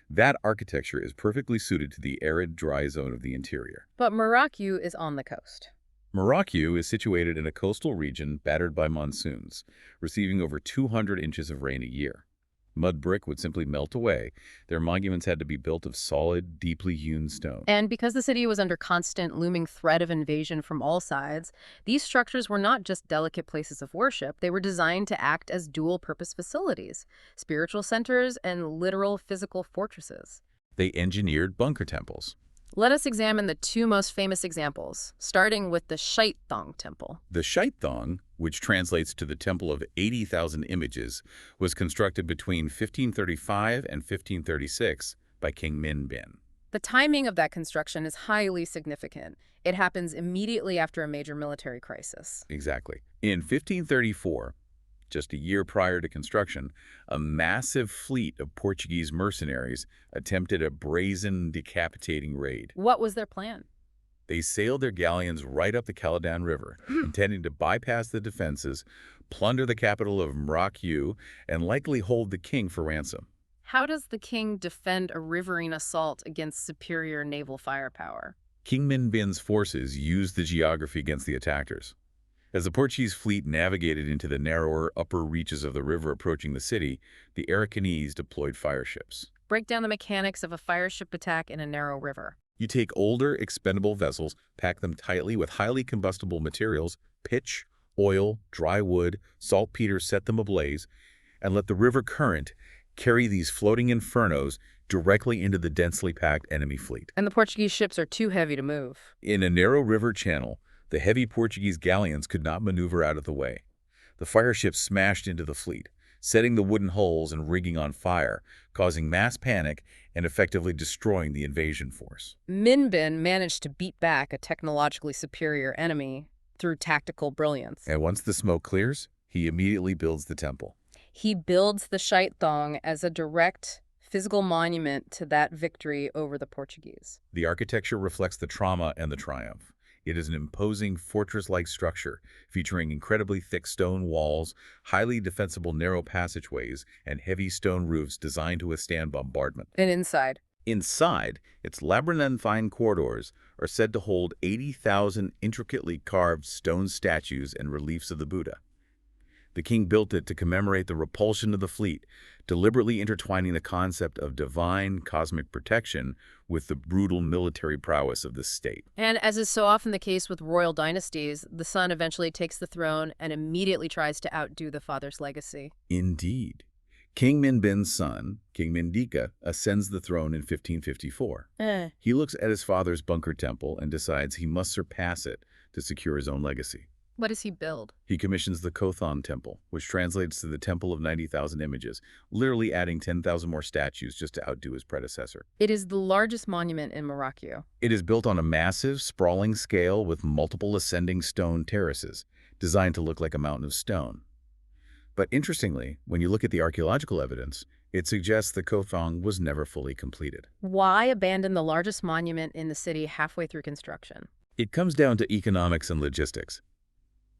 That architecture is perfectly suited to the arid, dry zone of the interior. But Mrauk U is on the coast. Mrauk U is situated in a coastal region battered by monsoons, receiving over 200 inches of rain a year. Mud brick would simply melt away. Their monuments had to be built of solid, deeply hewn stone. And because the city was under constant looming threat of invasion from all sides, these structures were not just delicate places of worship. They were designed to act as dual-purpose facilities, spiritual centers, and literal physical fortresses. They engineered bunker temples. Let us examine the two most famous examples, starting with the Shittaung Temple. The Shittaung, which translates to the Temple of 80,000 Images, was constructed between 1535 and 1536 by King Min Bin. The timing of that construction is highly significant. It happens immediately after a major military crisis. Exactly. In 1534, just a year prior to construction, a massive fleet of Portuguese mercenaries attempted a brazen, decapitating raid. What was their plan? They sailed their galleons right up the Caladan River, intending to bypass the defenses, plunder the capital of Mrauk U, and likely hold the king for ransom. How does the king defend a riverine assault against superior naval firepower? King Min Bin's forces used the geography against the attackers. As the Portuguese fleet navigated into the narrower upper reaches of the river approaching the city, the Arakanese deployed fire ships. Break down the mechanics of a fire ship attack in a narrow river. You take older, expendable vessels, pack them tightly with highly combustible materials, pitch, oil, dry wood, saltpeter, set them ablaze, and let the river current carry these floating infernos directly into the densely packed enemy fleet. And the Portuguese ships are too heavy to move. In a narrow river channel, the heavy Portuguese galleons could not maneuver out of the way. The fire ships smashed into the fleet, setting the wooden hulls and rigging on fire, causing mass panic and effectively destroying the invasion force. Min Bin managed to beat back a technologically superior enemy through tactical brilliance. And once the smoke clears, he immediately builds the temple. He builds the Shittaung as a direct physical monument to that victory over the Portuguese. The architecture reflects the trauma and the triumph. It is an imposing fortress-like structure featuring incredibly thick stone walls, highly defensible narrow passageways, and heavy stone roofs designed to withstand bombardment. And inside? Inside, its labyrinthine corridors are said to hold 80,000 intricately carved stone statues and reliefs of the Buddha. The king built it to commemorate the repulsion of the fleet, deliberately intertwining the concept of divine cosmic protection with the brutal military prowess of the state. And as is so often the case with royal dynasties, the son eventually takes the throne and immediately tries to outdo the father's legacy. Indeed. King Min Bin's son, King Mindika, ascends the throne in 1554. He looks at his father's bunker temple and decides he must surpass it to secure his own legacy. What does he build? He commissions the Koe-thaung Temple, which translates to the Temple of 90,000 Images, literally adding 10,000 more statues just to outdo his predecessor. It is the largest monument in Mrauk U. It is built on a massive, sprawling scale with multiple ascending stone terraces, designed to look like a mountain of stone. But interestingly, when you look at the archaeological evidence, it suggests the Koe-thaung was never fully completed. Why abandon the largest monument in the city halfway through construction? It comes down to economics and logistics.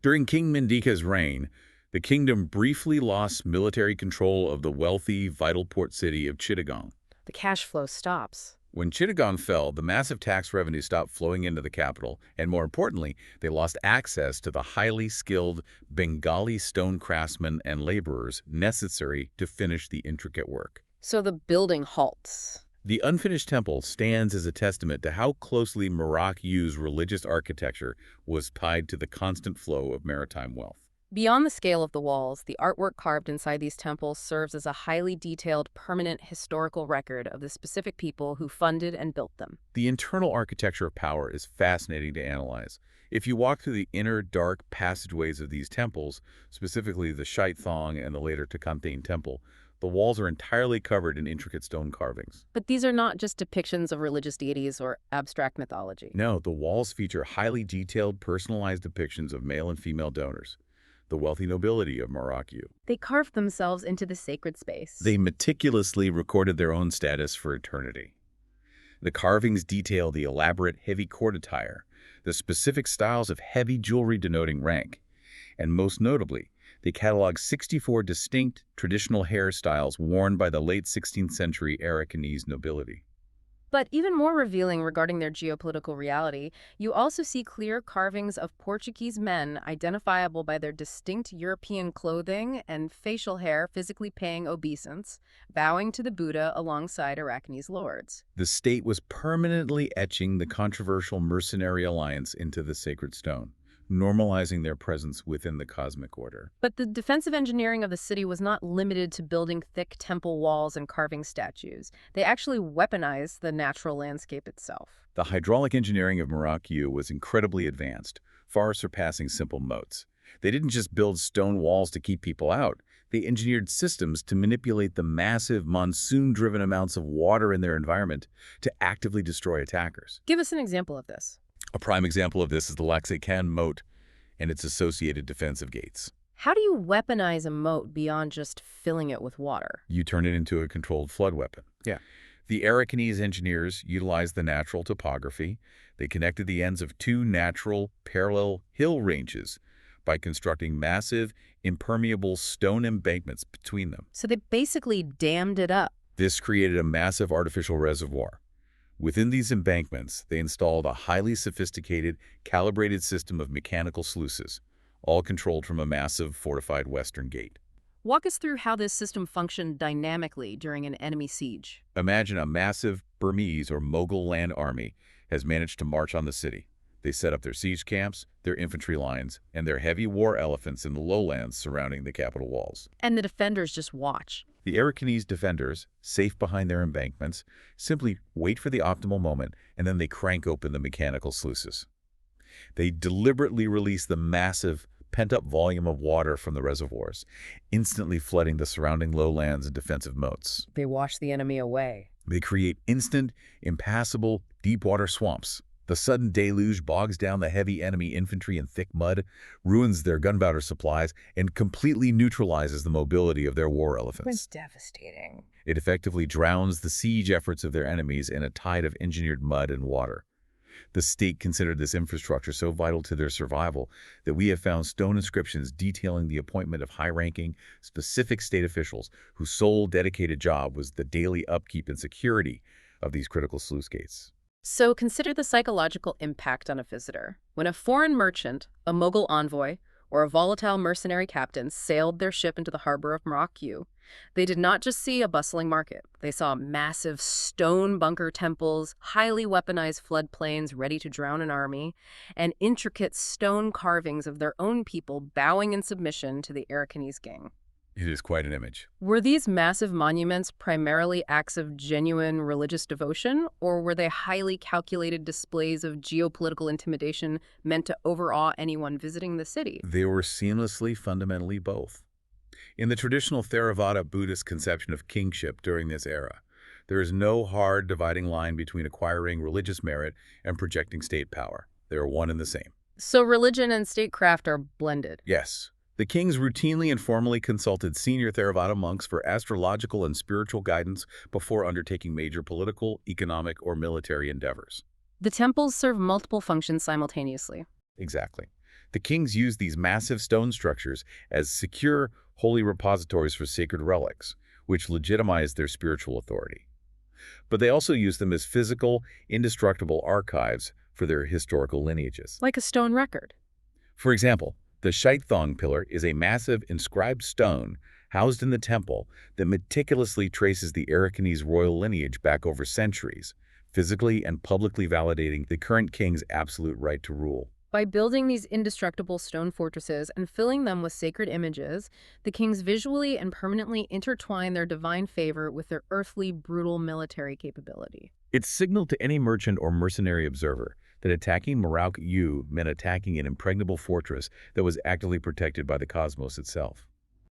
During King Mendika's reign, the kingdom briefly lost military control of the wealthy, vital port city of Chittagong. The cash flow stops. When Chittagong fell, the massive tax revenue stopped flowing into the capital, and more importantly, they lost access to the highly skilled Bengali stone craftsmen and laborers necessary to finish the intricate work. So the building halts. The unfinished temple stands as a testament to how closely Mrauk U's religious architecture was tied to the constant flow of maritime wealth. Beyond the scale of the walls, the artwork carved inside these temples serves as a highly detailed, permanent historical record of the specific people who funded and built them. The internal architecture of power is fascinating to analyze. If you walk through the inner, dark passageways of these temples, specifically the Shittaung and the later Dukhanthein Temple, the walls are entirely covered in intricate stone carvings. But these are not just depictions of religious deities or abstract mythology. No, the walls feature highly detailed, personalized depictions of male and female donors, the wealthy nobility of Mrauk U. They carved themselves into the sacred space. They meticulously recorded their own status for eternity. The carvings detail the elaborate, heavy court attire, the specific styles of heavy jewelry denoting rank, and most notably, they catalog 64 distinct traditional hairstyles worn by the late 16th century Arakanese nobility. But even more revealing regarding their geopolitical reality, you also see clear carvings of Portuguese men identifiable by their distinct European clothing and facial hair physically paying obeisance, bowing to the Buddha alongside Arakanese lords. The state was permanently etching the controversial mercenary alliance into the sacred stone, normalizing their presence within the cosmic order. But the defensive engineering of the city was not limited to building thick temple walls and carving statues. They actually weaponized the natural landscape itself. The hydraulic engineering of Mrauk U was incredibly advanced, far surpassing simple moats. They didn't just build stone walls to keep people out. They engineered systems to manipulate the massive monsoon-driven amounts of water in their environment to actively destroy attackers. Give us an example of this. A prime example of this is the Laksaikan moat and its associated defensive gates. How do you weaponize a moat beyond just filling it with water? You turn it into a controlled flood weapon. Yeah. The Arakanese engineers utilized the natural topography. They connected the ends of two natural parallel hill ranges by constructing massive, impermeable stone embankments between them. So they basically dammed it up. This created a massive artificial reservoir. Within these embankments, they installed a highly sophisticated, calibrated system of mechanical sluices, all controlled from a massive fortified western gate. Walk us through how this system functioned dynamically during an enemy siege. Imagine a massive Burmese or Mughal land army has managed to march on the city. They set up their siege camps, their infantry lines, and their heavy war elephants in the lowlands surrounding the capital walls. And the defenders just watch. The Arakanese defenders, safe behind their embankments, simply wait for the optimal moment, and then they crank open the mechanical sluices. They deliberately release the massive, pent-up volume of water from the reservoirs, instantly flooding the surrounding lowlands and defensive moats. They wash the enemy away. They create instant, impassable, deep-water swamps. The sudden deluge bogs down the heavy enemy infantry in thick mud, ruins their gunpowder supplies, and completely neutralizes the mobility of their war elephants. It's devastating. It effectively drowns the siege efforts of their enemies in a tide of engineered mud and water. The state considered this infrastructure so vital to their survival that we have found stone inscriptions detailing the appointment of high-ranking, specific state officials whose sole dedicated job was the daily upkeep and security of these critical sluice gates. So consider the psychological impact on a visitor. When a foreign merchant, a Mughal envoy, or a volatile mercenary captain sailed their ship into the harbor of Mrauk U, they did not just see a bustling market. They saw massive stone bunker temples, highly weaponized floodplains ready to drown an army, and intricate stone carvings of their own people bowing in submission to the Arakanese gang. It is quite an image. Were these massive monuments primarily acts of genuine religious devotion, or were they highly calculated displays of geopolitical intimidation meant to overawe anyone visiting the city? They were seamlessly, fundamentally both. In the traditional Theravada Buddhist conception of kingship during this era, there is no hard dividing line between acquiring religious merit and projecting state power. They are one and the same. So religion and statecraft are blended. Yes. The kings routinely and formally consulted senior Theravada monks for astrological and spiritual guidance before undertaking major political, economic, or military endeavors. The temples serve multiple functions simultaneously. Exactly. The kings used these massive stone structures as secure, holy repositories for sacred relics, which legitimized their spiritual authority. But they also used them as physical, indestructible archives for their historical lineages. Like a stone record. For example, the Shittaung pillar is a massive inscribed stone housed in the temple that meticulously traces the Arakanese royal lineage back over centuries, physically and publicly validating the current king's absolute right to rule. By building these indestructible stone fortresses and filling them with sacred images, the kings visually and permanently intertwine their divine favor with their earthly, brutal military capability. It signaled to any merchant or mercenary observer that attacking Mrauk U meant attacking an impregnable fortress that was actively protected by the cosmos itself.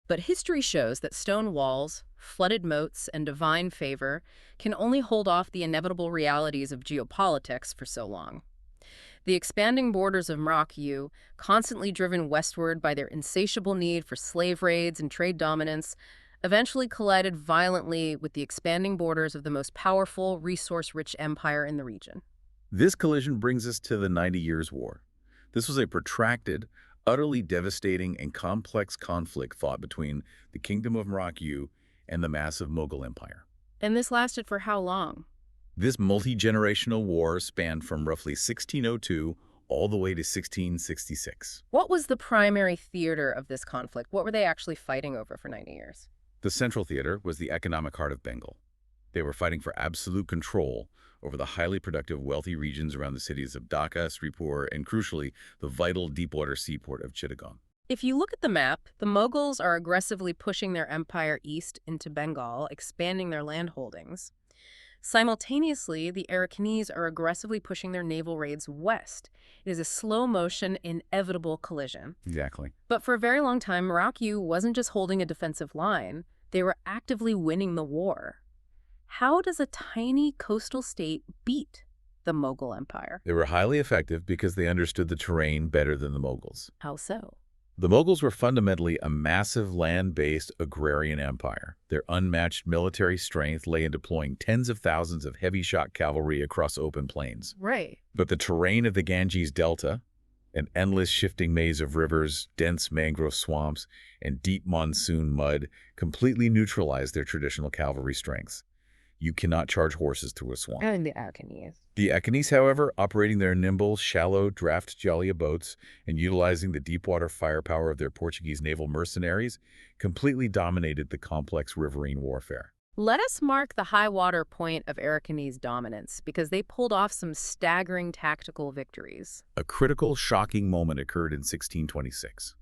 But history shows that stone walls, flooded moats, and divine favor can only hold off the inevitable realities of geopolitics for so long. The expanding borders of Mrauk U, constantly driven westward by their insatiable need for slave raids and trade dominance, eventually collided violently with the expanding borders of the most powerful, resource-rich empire in the region. This collision brings us to the 90 Years' War. This was a protracted, utterly devastating and complex conflict fought between the Kingdom of Mrauk U and the massive Mughal Empire. And this lasted for how long? This multi-generational war spanned from roughly 1602 all the way to 1666. What was the primary theater of this conflict? What were they actually fighting over for 90 years? The central theater was the economic heart of Bengal. They were fighting for absolute control over the highly productive, wealthy regions around the cities of Dhaka, Sripur, and crucially, the vital deepwater seaport of Chittagong. If you look at the map, the Mughals are aggressively pushing their empire east into Bengal, expanding their land holdings. Simultaneously, the Arakanese are aggressively pushing their naval raids west. It is a slow-motion, inevitable collision. Exactly. But for a very long time, Mrauk U wasn't just holding a defensive line. They were actively winning the war. How does a tiny coastal state beat the Mughal Empire? They were highly effective because they understood the terrain better than the Mughals. How so? The Mughals were fundamentally a massive land-based agrarian empire. Their unmatched military strength lay in deploying tens of thousands of heavy-shot cavalry across open plains. Right. But the terrain of the Ganges Delta, an endless shifting maze of rivers, dense mangrove swamps, and deep monsoon mud, completely neutralized their traditional cavalry strengths. You cannot charge horses through a swamp. And the Arakanese. The Arakanese, however, operating their nimble, shallow draft Jalia boats and utilizing the deepwater firepower of their Portuguese naval mercenaries, completely dominated the complex riverine warfare. Let us mark the high water point of Arakanese dominance, because they pulled off some staggering tactical victories. A critical, shocking moment occurred in 1626.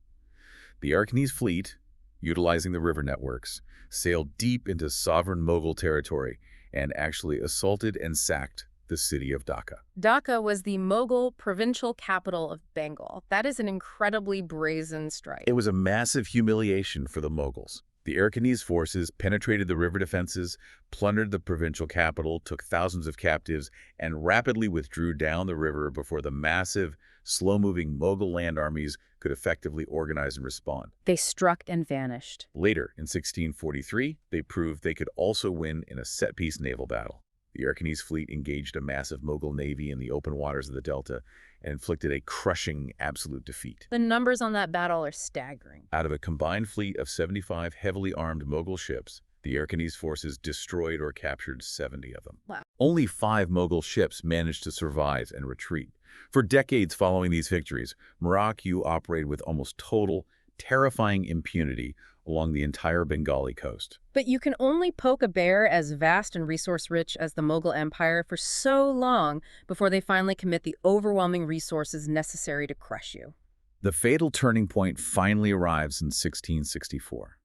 The Arakanese fleet, utilizing the river networks, sailed deep into sovereign Mughal territory and actually assaulted and sacked the city of Dhaka. Dhaka was the Mughal provincial capital of Bengal. That is an incredibly brazen strike. It was a massive humiliation for the Mughals. The Arakanese forces penetrated the river defenses, plundered the provincial capital, took thousands of captives, and rapidly withdrew down the river before the massive, slow-moving Mughal land armies could effectively organize and respond. They struck and vanished. Later, in 1643, they proved they could also win in a set-piece naval battle. The Arakanese fleet engaged a massive Mughal navy in the open waters of the Delta and inflicted a crushing absolute defeat. The numbers on that battle are staggering. Out of a combined fleet of 75 heavily armed Mughal ships, the Arakanese forces destroyed or captured 70 of them. Wow. Only 5 Mughal ships managed to survive and retreat. For decades following these victories, Mrauk U operated with almost total, terrifying impunity along the entire Bengali coast. But you can only poke a bear as vast and resource-rich as the Mughal Empire for so long before they finally commit the overwhelming resources necessary to crush you. The fatal turning point finally arrives in 1664.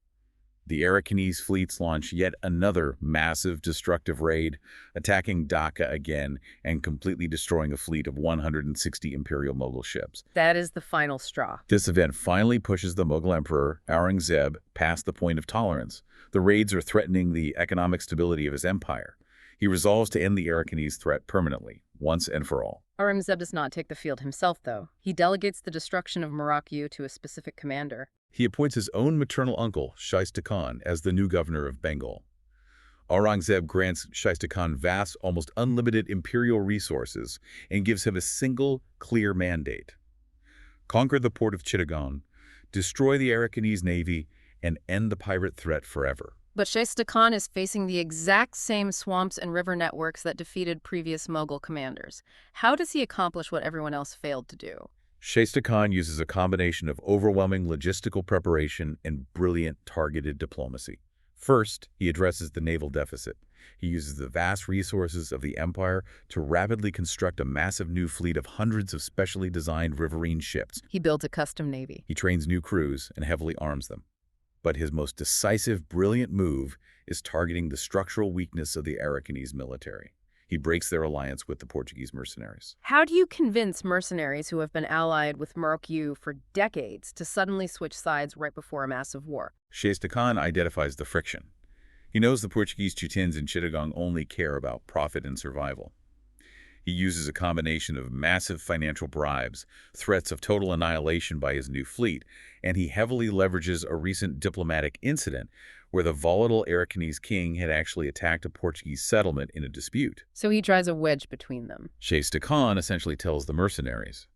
The Arakanese fleets launch yet another massive destructive raid, attacking Dhaka again and completely destroying a fleet of 160 Imperial Mughal ships. That is the final straw. This event finally pushes the Mughal Emperor, Aurangzeb, past the point of tolerance. The raids are threatening the economic stability of his empire. He resolves to end the Arakanese threat permanently, once and for all. Aurangzeb does not take the field himself, though. He delegates the destruction of Mrauk U to a specific commander. He appoints his own maternal uncle, Shaista Khan, as the new governor of Bengal. Aurangzeb grants Shaista Khan vast, almost unlimited imperial resources and gives him a single, clear mandate: conquer the port of Chittagong, destroy the Arakanese navy, and end the pirate threat forever. But Shaista Khan is facing the exact same swamps and river networks that defeated previous Mughal commanders. How does he accomplish what everyone else failed to do? Shaista Khan uses a combination of overwhelming logistical preparation and brilliant targeted diplomacy. First, he addresses the naval deficit. He uses the vast resources of the empire to rapidly construct a massive new fleet of hundreds of specially designed riverine ships. He builds a custom navy. He trains new crews and heavily arms them. But his most decisive, brilliant move is targeting the structural weakness of the Arakanese military. He breaks their alliance with the Portuguese mercenaries. How do you convince mercenaries who have been allied with Mrauk U for decades to suddenly switch sides right before a massive war? Shaista Khan identifies the friction. He knows the Portuguese chieftains in Chittagong only care about profit and survival. He uses a combination of massive financial bribes, threats of total annihilation by his new fleet, and he heavily leverages a recent diplomatic incident where the volatile Arakanese king had actually attacked a Portuguese settlement in a dispute. So he drives a wedge between them. Shaista Khan essentially tells the mercenaries,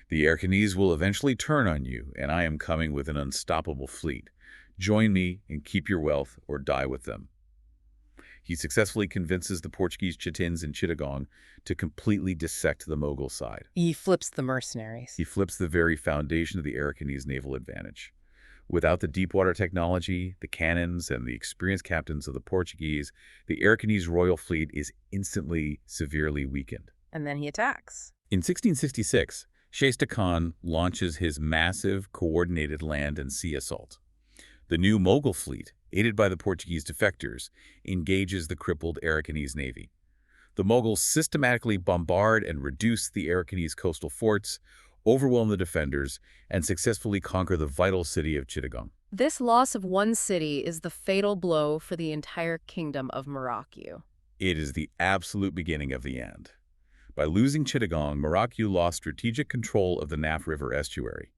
"The Arakanese will eventually turn on you, and I am coming with an unstoppable fleet. Join me and keep your wealth or die with them." He successfully convinces the Portuguese chieftains in Chittagong to completely dissect the Mughal side. He flips the mercenaries. He flips the very foundation of the Arakanese naval advantage. Without the deep-water technology, the cannons, and the experienced captains of the Portuguese, the Arakanese royal fleet is instantly severely weakened. And then he attacks. In 1666, Shaista Khan launches his massive, coordinated land and sea assault. The new Mughal fleet, aided by the Portuguese defectors, engages the crippled Arakanese navy. The Mughals systematically bombard and reduce the Arakanese coastal forts, overwhelm the defenders, and successfully conquer the vital city of Chittagong. This loss of one city is the fatal blow for the entire Kingdom of Mrauk U. It is the absolute beginning of the end. By losing Chittagong, Mrauk U lost strategic control of the Naf River estuary.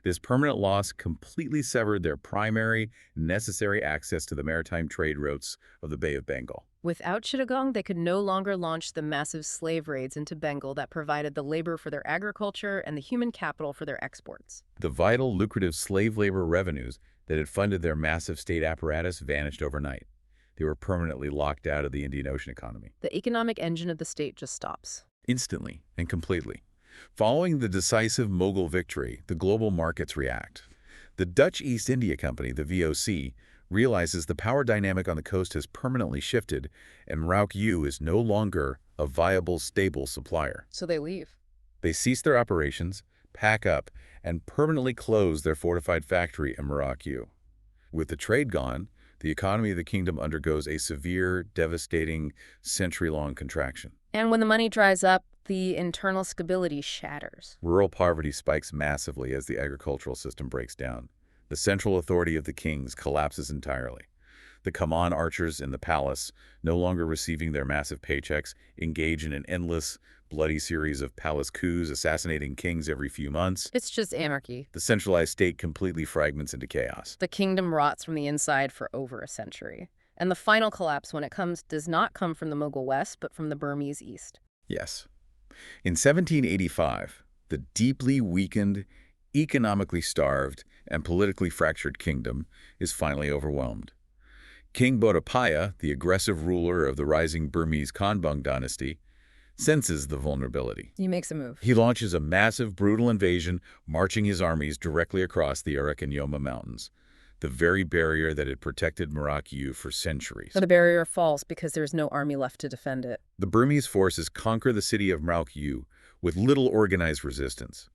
This permanent loss completely severed their primary, necessary access to the maritime trade routes of the Bay of Bengal. Without Chittagong, they could no longer launch the massive slave raids into Bengal that provided the labor for their agriculture and the human capital for their exports. The vital, lucrative slave labor revenues that had funded their massive state apparatus vanished overnight. They were permanently locked out of the Indian Ocean economy. The economic engine of the state just stops. Instantly and completely. Following the decisive Mughal victory, the global markets react. The Dutch East India Company, the VOC, realizes the power dynamic on the coast has permanently shifted, and Mrauk U is no longer a viable, stable supplier. So they leave. They cease their operations, pack up, and permanently close their fortified factory in Mrauk U. With the trade gone, the economy of the kingdom undergoes a severe, devastating, century-long contraction. And when the money dries up, the internal stability shatters. Rural poverty spikes massively as the agricultural system breaks down. The central authority of the kings collapses entirely. The Kaman archers in the palace, no longer receiving their massive paychecks, engage in an endless, bloody series of palace coups, assassinating kings every few months. It's just anarchy. The centralized state completely fragments into chaos. The kingdom rots from the inside for over a century. And the final collapse, when it comes, does not come from the Mughal West, but from the Burmese East. Yes. In 1785, the deeply weakened, economically starved, and politically fractured kingdom is finally overwhelmed. King Bodapaya, the aggressive ruler of the rising Burmese Konbung dynasty, senses the vulnerability. He makes a move. He launches a massive, brutal invasion, marching his armies directly across the Arakanese Mountains, the very barrier that had protected Mrauk U for centuries. So the barrier falls because there's no army left to defend it. The Burmese forces conquer the city of Mrauk U with little organized resistance.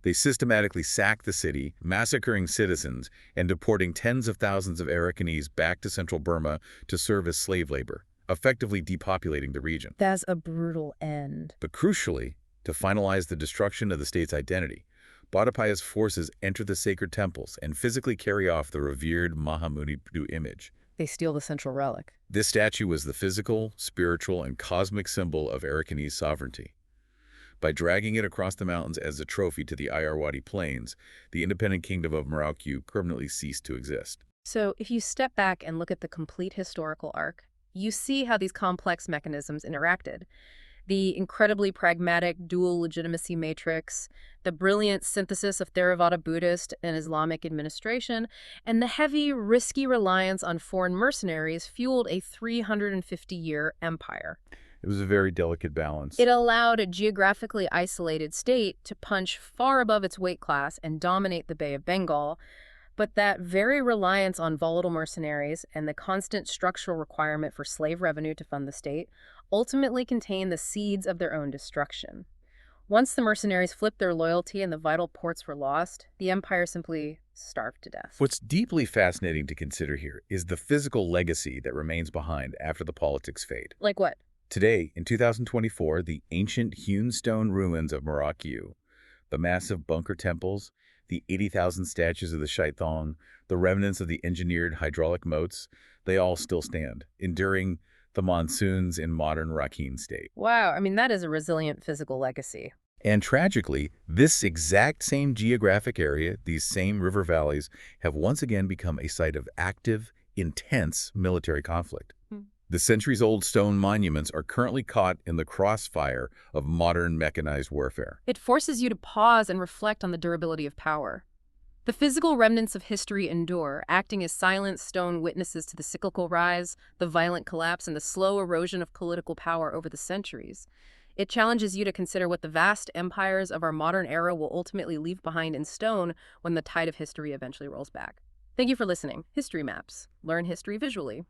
They systematically sack the city, massacring citizens and deporting tens of thousands of Arakanese back to central Burma to serve as slave labor, effectively depopulating the region. That's a brutal end. But crucially, to finalize the destruction of the state's identity, Bodapaya's forces enter the sacred temples and physically carry off the revered Mahamuni Buddha image. They steal the central relic. This statue was the physical, spiritual, and cosmic symbol of Arakanese sovereignty. By dragging it across the mountains as a trophy to the Irrawaddy Plains, the independent kingdom of Mrauk U permanently ceased to exist. So if you step back and look at the complete historical arc, you see how these complex mechanisms interacted. The incredibly pragmatic dual legitimacy matrix, the brilliant synthesis of Theravada Buddhist and Islamic administration, and the heavy, risky reliance on foreign mercenaries fueled a 350-year empire. It was a very delicate balance. It allowed a geographically isolated state to punch far above its weight class and dominate the Bay of Bengal, but that very reliance on volatile mercenaries and the constant structural requirement for slave revenue to fund the state ultimately contained the seeds of their own destruction. Once the mercenaries flipped their loyalty and the vital ports were lost, the empire simply starved to death. What's deeply fascinating to consider here is the physical legacy that remains behind after the politics fade. Like what? Today, in 2024, the ancient hewn stone ruins of Mrauk U, the massive bunker temples, the 80,000 statues of the Shittaung, the remnants of the engineered hydraulic moats, they all still stand, enduring the monsoons in modern Rakhine state. Wow, I mean, that is a resilient physical legacy. And tragically, this exact same geographic area, these same river valleys, have once again become a site of active, intense military conflict. The centuries-old stone monuments are currently caught in the crossfire of modern mechanized warfare. It forces you to pause and reflect on the durability of power. The physical remnants of history endure, acting as silent stone witnesses to the cyclical rise, the violent collapse, and the slow erosion of political power over the centuries. It challenges you to consider what the vast empires of our modern era will ultimately leave behind in stone when the tide of history eventually rolls back. Thank you for listening. History Maps. Learn history visually.